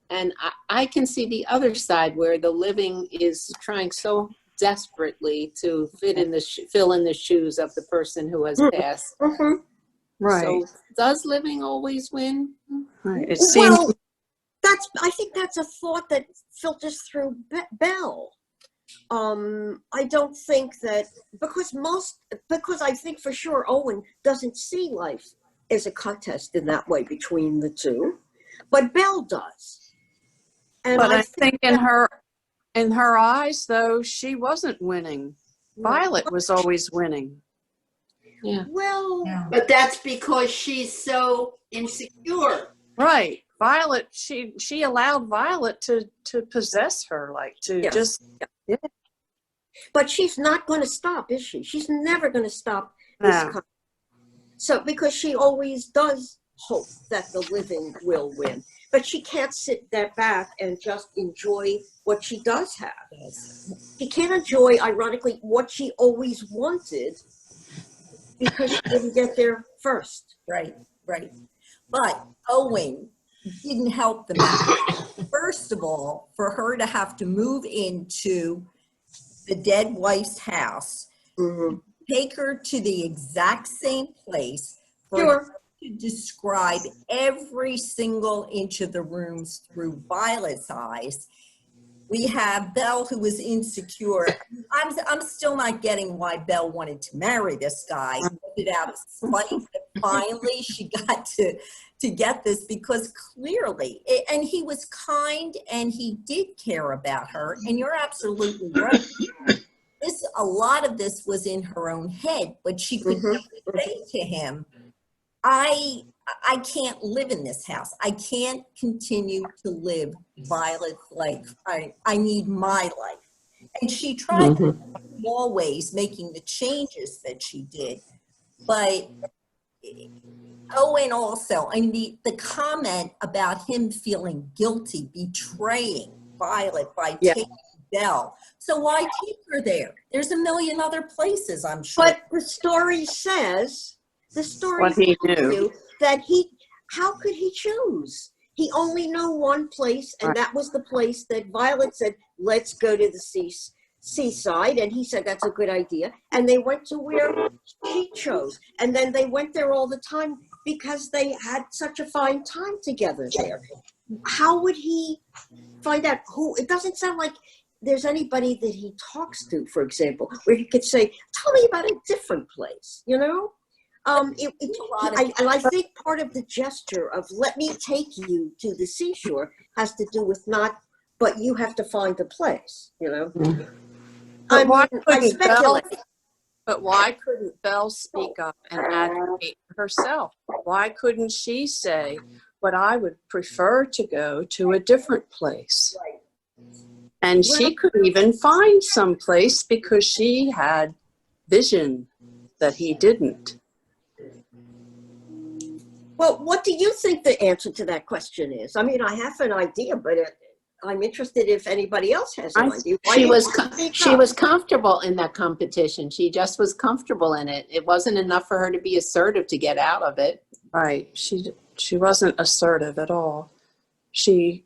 And I can see the other side where the living is trying so desperately to fill in the shoes of the person who has passed. Mm-hmm. Right. So does living always win? Right. It seems. Well, I think that's a thought that filters through Belle. I don't think that, because I think for sure Owen doesn't see life as a contest in that way between the two, but Belle does. And But I think in her eyes, though, she wasn't winning. Violet was always winning. Yeah. Well, But that's because she's so insecure. Right. Violet, she allowed Violet to possess her, Yes. Yeah. But she's not going to stop, is she? She's never going to stop this contest. So, because she always does hope that the living will win. But she can't sit back and just enjoy what she does have. She can't enjoy, ironically, what she always wanted because she didn't get there first. Right. But Owen didn't help the matter. First of all, for her to have to move into the dead wife's house, take her to the exact same place, for her to describe every single inch of the rooms through Violet's eyes, We have Belle, who was insecure. I'm still not getting why Belle wanted to marry this guy. It out of spite, but finally she got to get this, because clearly, and he was kind and he did care about her. And you're absolutely right. A lot of this was in her own head, but she could say to him, I can't live in this house. I can't continue to live Violet's life. I need my life. And she tried in small ways, making the changes that she did. But, and also, I mean, the comment about him feeling guilty, betraying Violet by taking Belle. So why keep her there? There's a million other places, I'm sure. But the story says, What he knew. that how could he choose? He only knew one place, and that was the place that Violet said, let's go to the seaside. And he said, that's a good idea. And they went to where she chose. And then they went there all the time because they had such a fine time together there. How would he find out who? It doesn't sound like there's anybody that he talks to, for example, where he could say, tell me about a different place, you know? I think part of the gesture of let me take you to the seashore has to do with but you have to find a place, you know? But why couldn't Belle speak up and advocate for herself? Why couldn't she say, but I would prefer to go to a different place? And she could even find some place because she had vision that he didn't. Well, what do you think the answer to that question is? I mean, I have an idea, but I'm interested if anybody else has an idea. She was comfortable in that competition. She just was comfortable in it. It wasn't enough for her to be assertive to get out of it. Right. She wasn't assertive at all. She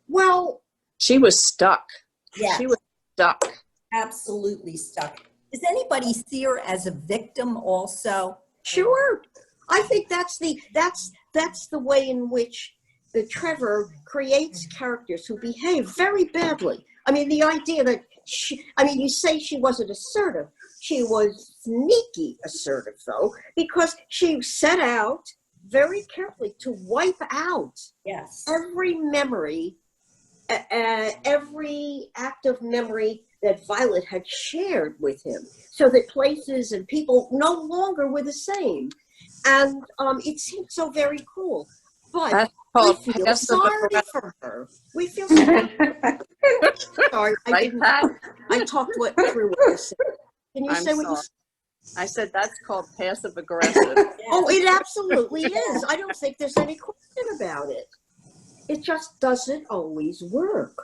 was stuck. Yeah. She was stuck. Absolutely stuck. Does anybody see her as a victim also? Sure. I think that's the way in which the Trevor creates characters who behave very badly. I mean, the idea that you say she wasn't assertive. She was sneaky assertive, though, because she set out very carefully to wipe out every memory, every act of memory that Violet had shared with him, so that places and people no longer were the same. And it seemed so very cool. But we feel sorry for her. We feel sorry. Sorry, I talked through what you said. Can you say what you said? I said that's called passive aggressive. Oh, it absolutely is. I don't think there's any question about it. It just doesn't always work.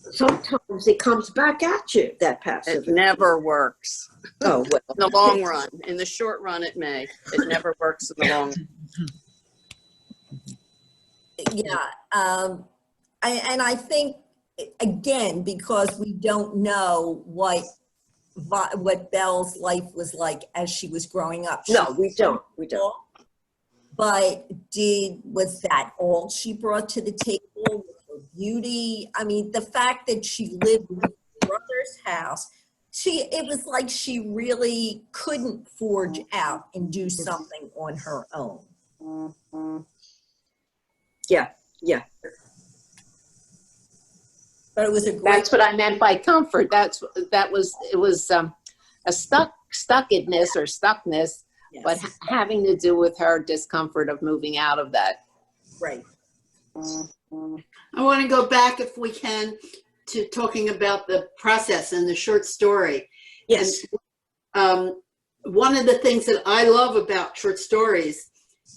Sometimes it comes back at you, that passive. It never works. Oh, well. In the long run. In the short run, it may. It never works in the long run. Yeah. And I think, again, because we don't know what Belle's life was like as she was growing up. No, we don't. We don't. But was that all she brought to the table? Her beauty? I mean, the fact that she lived in her brother's house, it was like she really couldn't forge out and do something on her own. Yeah. But it was a great. That's what I meant by comfort. It was a stuckedness or stuckness, yes. But having to do with her discomfort of moving out of that. Right. I want to go back, if we can, to talking about the process in the short story. Yes. And, one of the things that I love about short stories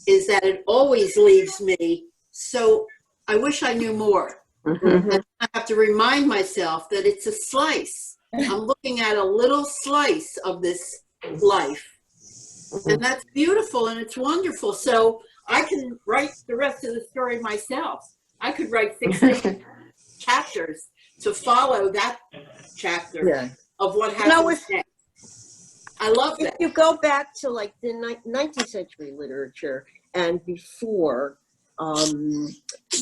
is that it always leaves me, so I wish I knew more. Mm-hmm. And I have to remind myself that it's a slice. I'm looking at a little slice of this life. And that's beautiful and it's wonderful. So I can write the rest of the story myself. I could write 16 chapters to follow that chapter of what happens next. I love that. If you go back to like the 19th century literature and before,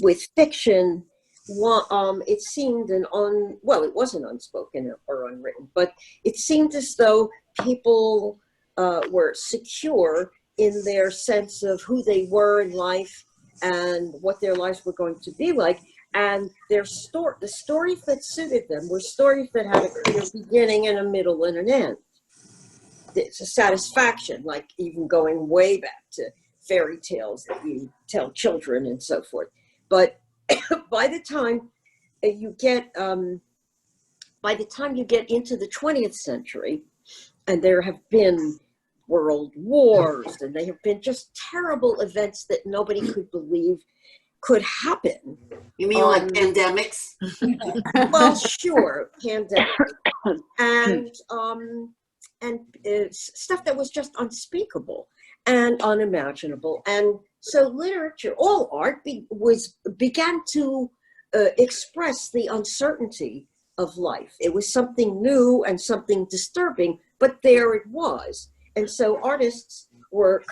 with fiction, it seemed well, it wasn't unspoken or unwritten, but it seemed as though people were secure in their sense of who they were in life and what their lives were going to be like. And the stories that suited them were stories that had a clear beginning and a middle and an end. It's a satisfaction, like even going way back to fairy tales that you tell children and so forth. But by the time you get into the 20th century, and there have been world wars, and they have been just terrible events that nobody could believe could happen. You mean like pandemics? Well, sure, pandemic, and stuff that was just unspeakable and unimaginable. And so literature, all art, began to express the uncertainty of life. It was something new and something disturbing, but there it was. And so artists were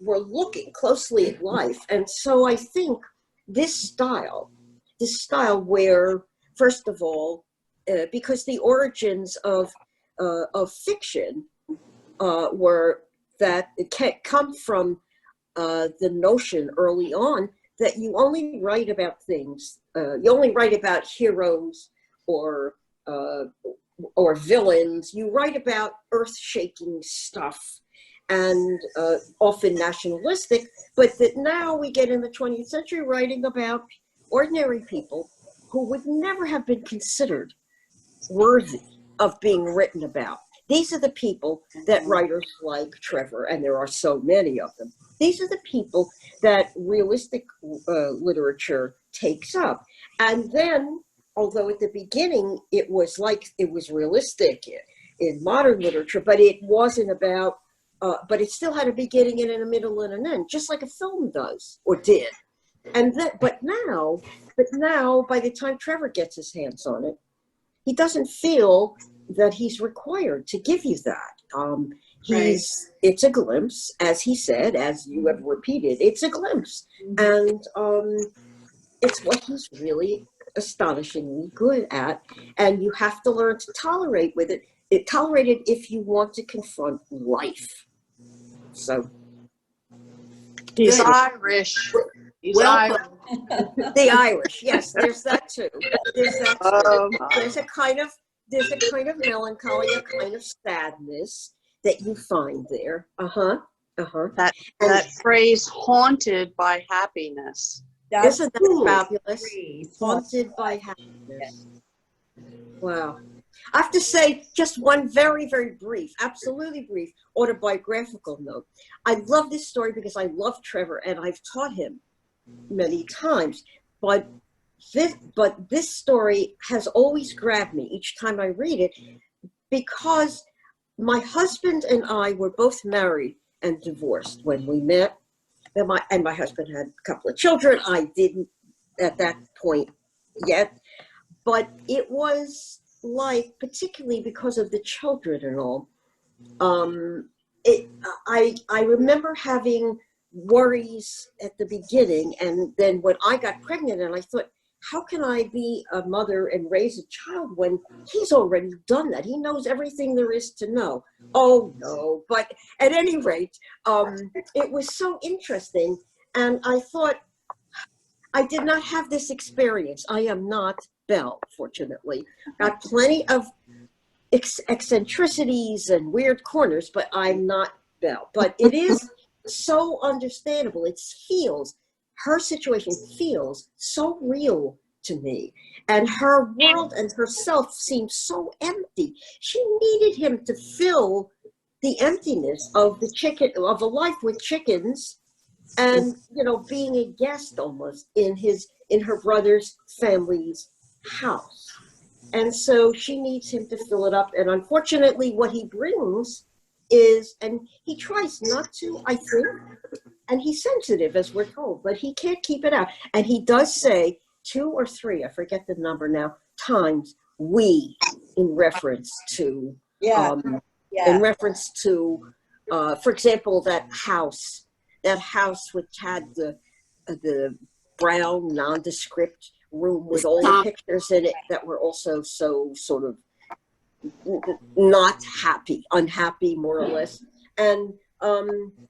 looking closely at life. And so I think this style where, first of all, because the origins of fiction were that it come from the notion early on that you only write about things, you only write about heroes or villains. You write about earth-shaking stuff and often nationalistic, but that now we get in the 20th century writing about ordinary people who would never have been considered worthy of being written about. These are the people that writers like Trevor, and there are so many of them, these are the people that realistic literature takes up. And then, although at the beginning it was realistic in modern literature, but it wasn't about, but it still had a beginning and a middle and an end, just like a film does, or did. And then, but now, by the time Trevor gets his hands on it, he doesn't feel that he's required to give you that. It's a glimpse, as he said, as you have repeated, it's a glimpse. And it's what he's really astonishingly good at. And you have to learn to tolerate it. Tolerate it if you want to confront life. So. He's Irish. He's Welcome. Irish. The Irish, yes, there's that too. There's a kind of melancholy, a kind of sadness that you find there. That phrase, haunted by happiness. Isn't that fabulous? Haunted by happiness. Wow. I have to say just one very, very brief, absolutely brief autobiographical note. I love this story because I love Trevor and I've taught him many times, but this story has always grabbed me each time I read it, because my husband and I were both married and divorced when we met, and my husband had a couple of children. I didn't at that point yet, but it was like, particularly because of the children and all, I remember having worries at the beginning, and then when I got pregnant, and I thought, how can I be a mother and raise a child when he's already done that? He knows everything there is to know. Oh no, but at any rate, it was so interesting, and I thought, I did not have this experience. I am not Belle, fortunately. Got plenty of eccentricities and weird corners, but I'm not Belle. But it is so understandable. Her situation feels so real to me, and her world and herself seemed so empty. She needed him to fill the emptiness of a life with chickens, and being a guest almost in her brother's family's house. And so she needs him to fill it up, and unfortunately what he brings is, and he tries not to, I think, and he's sensitive, as we're told, but he can't keep it out. And he does say 2 or 3, I forget the number now, times we, in reference to, for example, that house which had the brown nondescript room with all the pictures in it that were also so sort of not happy, unhappy, more or less. And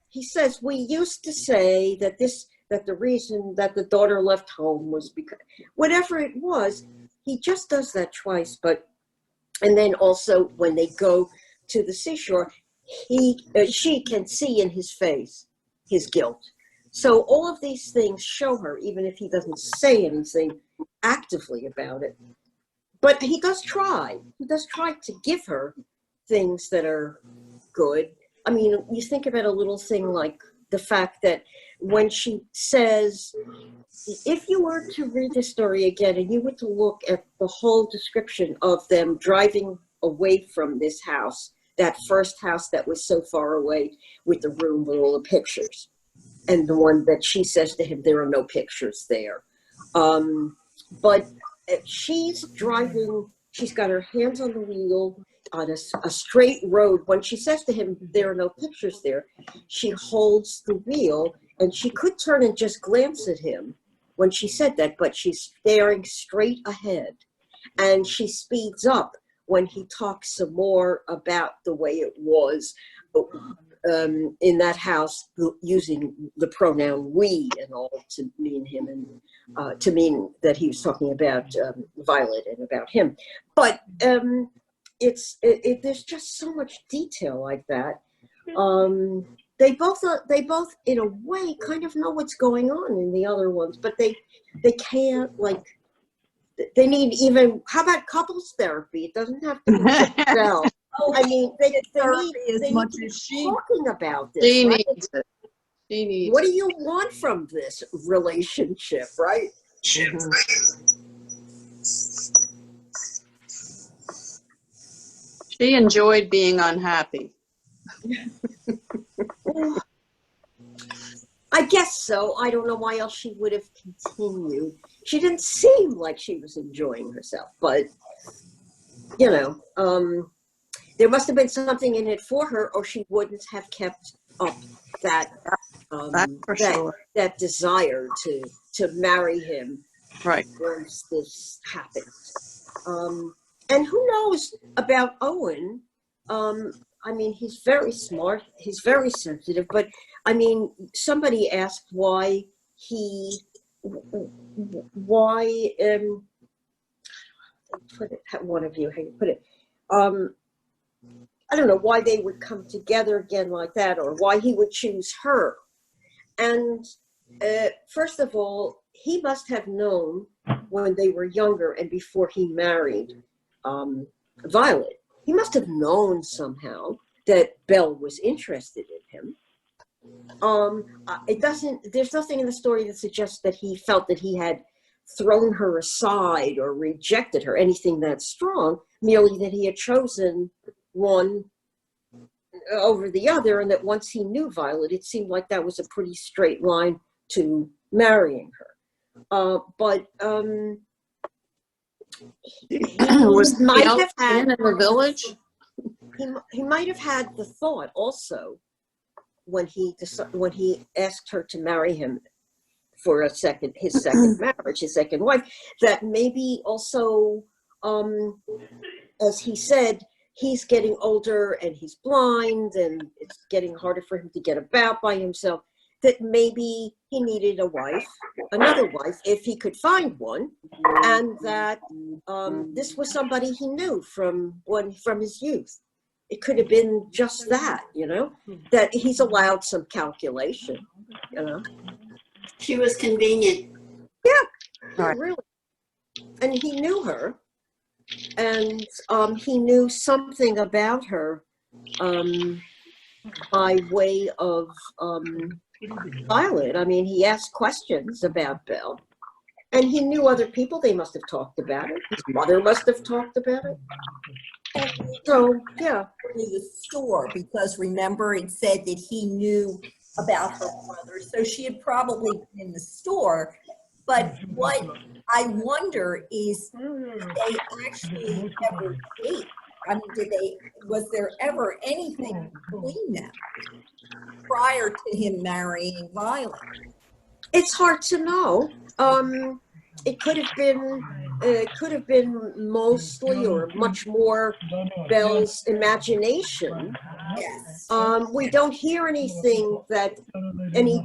he says, we used to say that the reason that the daughter left home was because, whatever it was, he just does that twice. And then also when they go to the seashore, she can see in his face his guilt. So all of these things show her, even if he doesn't say anything actively about it. But he does try. He does try to give her things that are good. I mean, you think about a little thing like the fact that when she says, if you were to read the story again and you were to look at the whole description of them driving away from this house, that first house that was so far away with the room with all the pictures, and the one that she says to him, there are no pictures there. But she's driving, she's got her hands on the wheel on a straight road. When she says to him, there are no pictures there, she holds the wheel, and she could turn and just glance at him when she said that, but she's staring straight ahead. And she speeds up when he talks some more about the way it was in that house, using the pronoun we and all to mean him, and to mean that he was talking about Violet and about him. But there's just so much detail like that. They both in a way kind of know what's going on in the other ones, but they can't, like, they need even, how about couples therapy? It doesn't have to be Bell. I mean, they need talking about this. She right? needs it. She needs What do you want from this relationship, right? Mm-hmm. She enjoyed being unhappy. I guess so. I don't know why else she would have continued. She didn't seem like she was enjoying herself, but you know, there must have been something in it for her, or she wouldn't have kept up that that desire to marry him. Right. Once this happened. And who knows about Owen? I mean, he's very smart. He's very sensitive. But I mean, somebody asked why put it, one of you, how you put it, I don't know why they would come together again like that, or why he would choose her. And first of all, he must have known when they were younger and before he married Violet, he must have known somehow that Belle was interested in him. There's nothing in the story that suggests that he felt that he had thrown her aside or rejected her, anything that strong, merely that he had chosen one over the other, and that once he knew Violet, it seemed like that was a pretty straight line to marrying her. But was might have had in the village. He might have had the thought also when he asked her to marry him for his second marriage, his second wife, that maybe also, as he said, he's getting older and he's blind and it's getting harder for him to get about by himself, that maybe he needed another wife, if he could find one, and that this was somebody he knew from his youth. It could have been just that, that he's allowed some calculation, She was convenient. Yeah, Right. really. And he knew her, and he knew something about her by way of Violet. I mean, he asked questions about Belle, and he knew other people. They must have talked about it. His mother must have talked about it. So, yeah. To the store, because remember it said that he knew about her brother, so she had probably been in the store. But what I wonder is, did they actually ever date? I mean, was there ever anything between them prior to him marrying Violet? It's hard to know. it could have been mostly or much more Belle's imagination. Yes. We don't hear any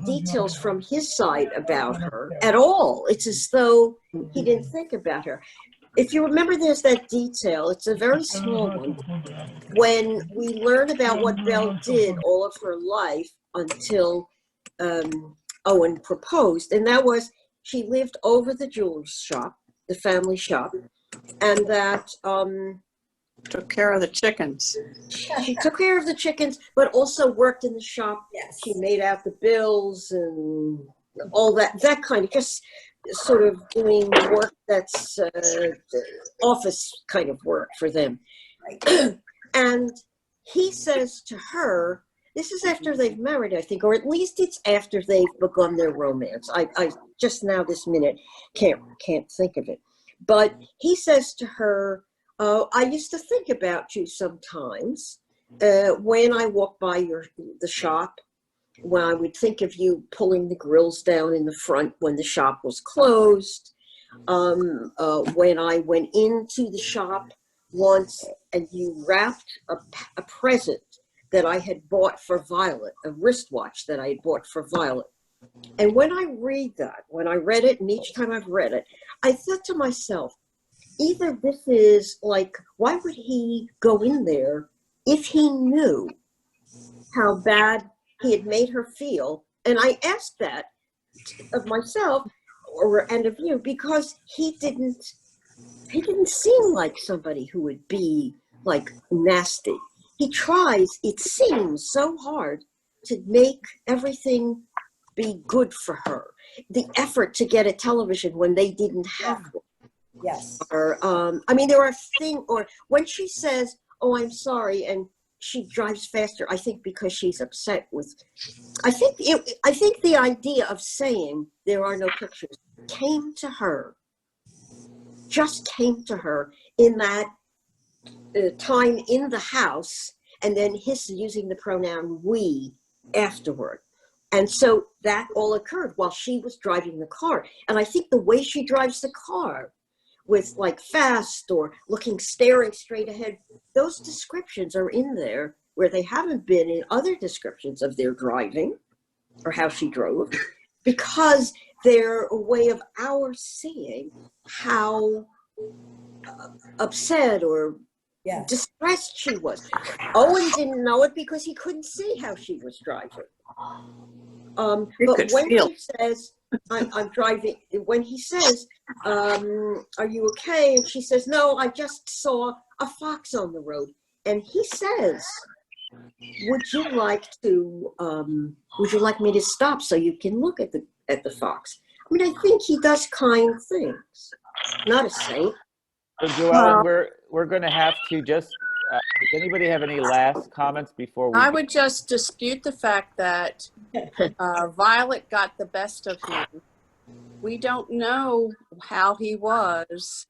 details from his side about her at all. It's as though he didn't think about her. If you remember, there's that detail, it's a very small one, when we learn about what Belle did all of her life until Owen proposed, and that was she lived over the jeweler's shop, the family shop, and that Took care of the chickens. she took care of the chickens, but also worked in the shop. Yes. She made out the bills and all that kind of, just sort of doing work that's office kind of work for them. Right. And he says to her, this is after they've married, I think, or at least it's after they've begun their romance. I just now this minute can't think of it. But he says to her, I used to think about you sometimes when I walk by the shop, when I would think of you pulling the grills down in the front when the shop was closed, when I went into the shop once and you wrapped a present that I had bought for Violet, a wristwatch that I had bought for Violet. And when I read it, and each time I've read it, I thought to myself, either this is like, why would he go in there if he knew how bad he had made her feel? And I asked that of myself and of you, because he didn't seem like somebody who would be like nasty. He tries, it seems so hard, to make everything be good for her. The effort to get a television when they didn't have one. Yes. Or, I mean, there are things, or when she says, oh, I'm sorry, and she drives faster, I think because she's upset with, I think the idea of saying there are no pictures just came to her in that time in the house, and then his using the pronoun we afterward. And so that all occurred while she was driving the car. And I think the way she drives the car, with like fast or staring straight ahead, those descriptions are in there where they haven't been in other descriptions of their driving or how she drove, because they're a way of our seeing how upset or distressed she was. Owen didn't know it because he couldn't see how she was driving. But when he says, I'm driving, when he says, are you okay? And she says, no, I just saw a fox on the road. And he says, would you like me to stop so you can look at the fox? I mean, I think he does kind things. Not a saint. So Joellen, we're going to have to just, does anybody have any last comments before we? I would just dispute the fact that Violet got the best of him. We don't know how he was.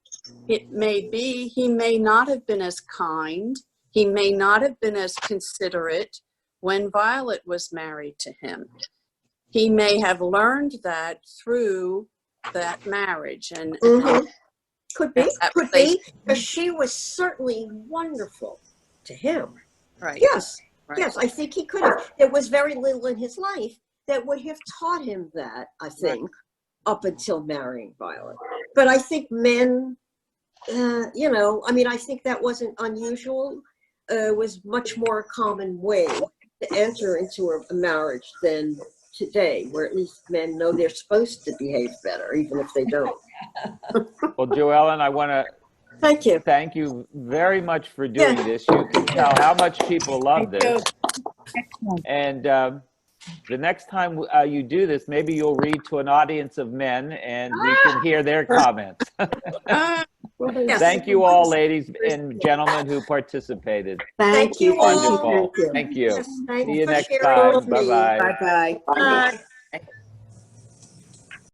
It may be he may not have been as kind. He may not have been as considerate when Violet was married to him. He may have learned that through that marriage. And could be, because she was certainly wonderful to him. Right. Yes, right. Yes, I think he could have. There was very little in his life that would have taught him that, I think, up until marrying Violet. But I think men, I mean, I think that wasn't unusual. Was much more a common way to enter into a marriage than today, where at least men know they're supposed to behave better, even if they don't. Well, Joellen, I want to thank you very much for doing this. You can tell how much people love this. And the next time you do this, maybe you'll read to an audience of men and we can hear their comments. Thank you all, ladies and gentlemen who participated. Thank you. Wonderful. Thank you. Yes, See you next time. Bye-bye. Bye-bye. Bye.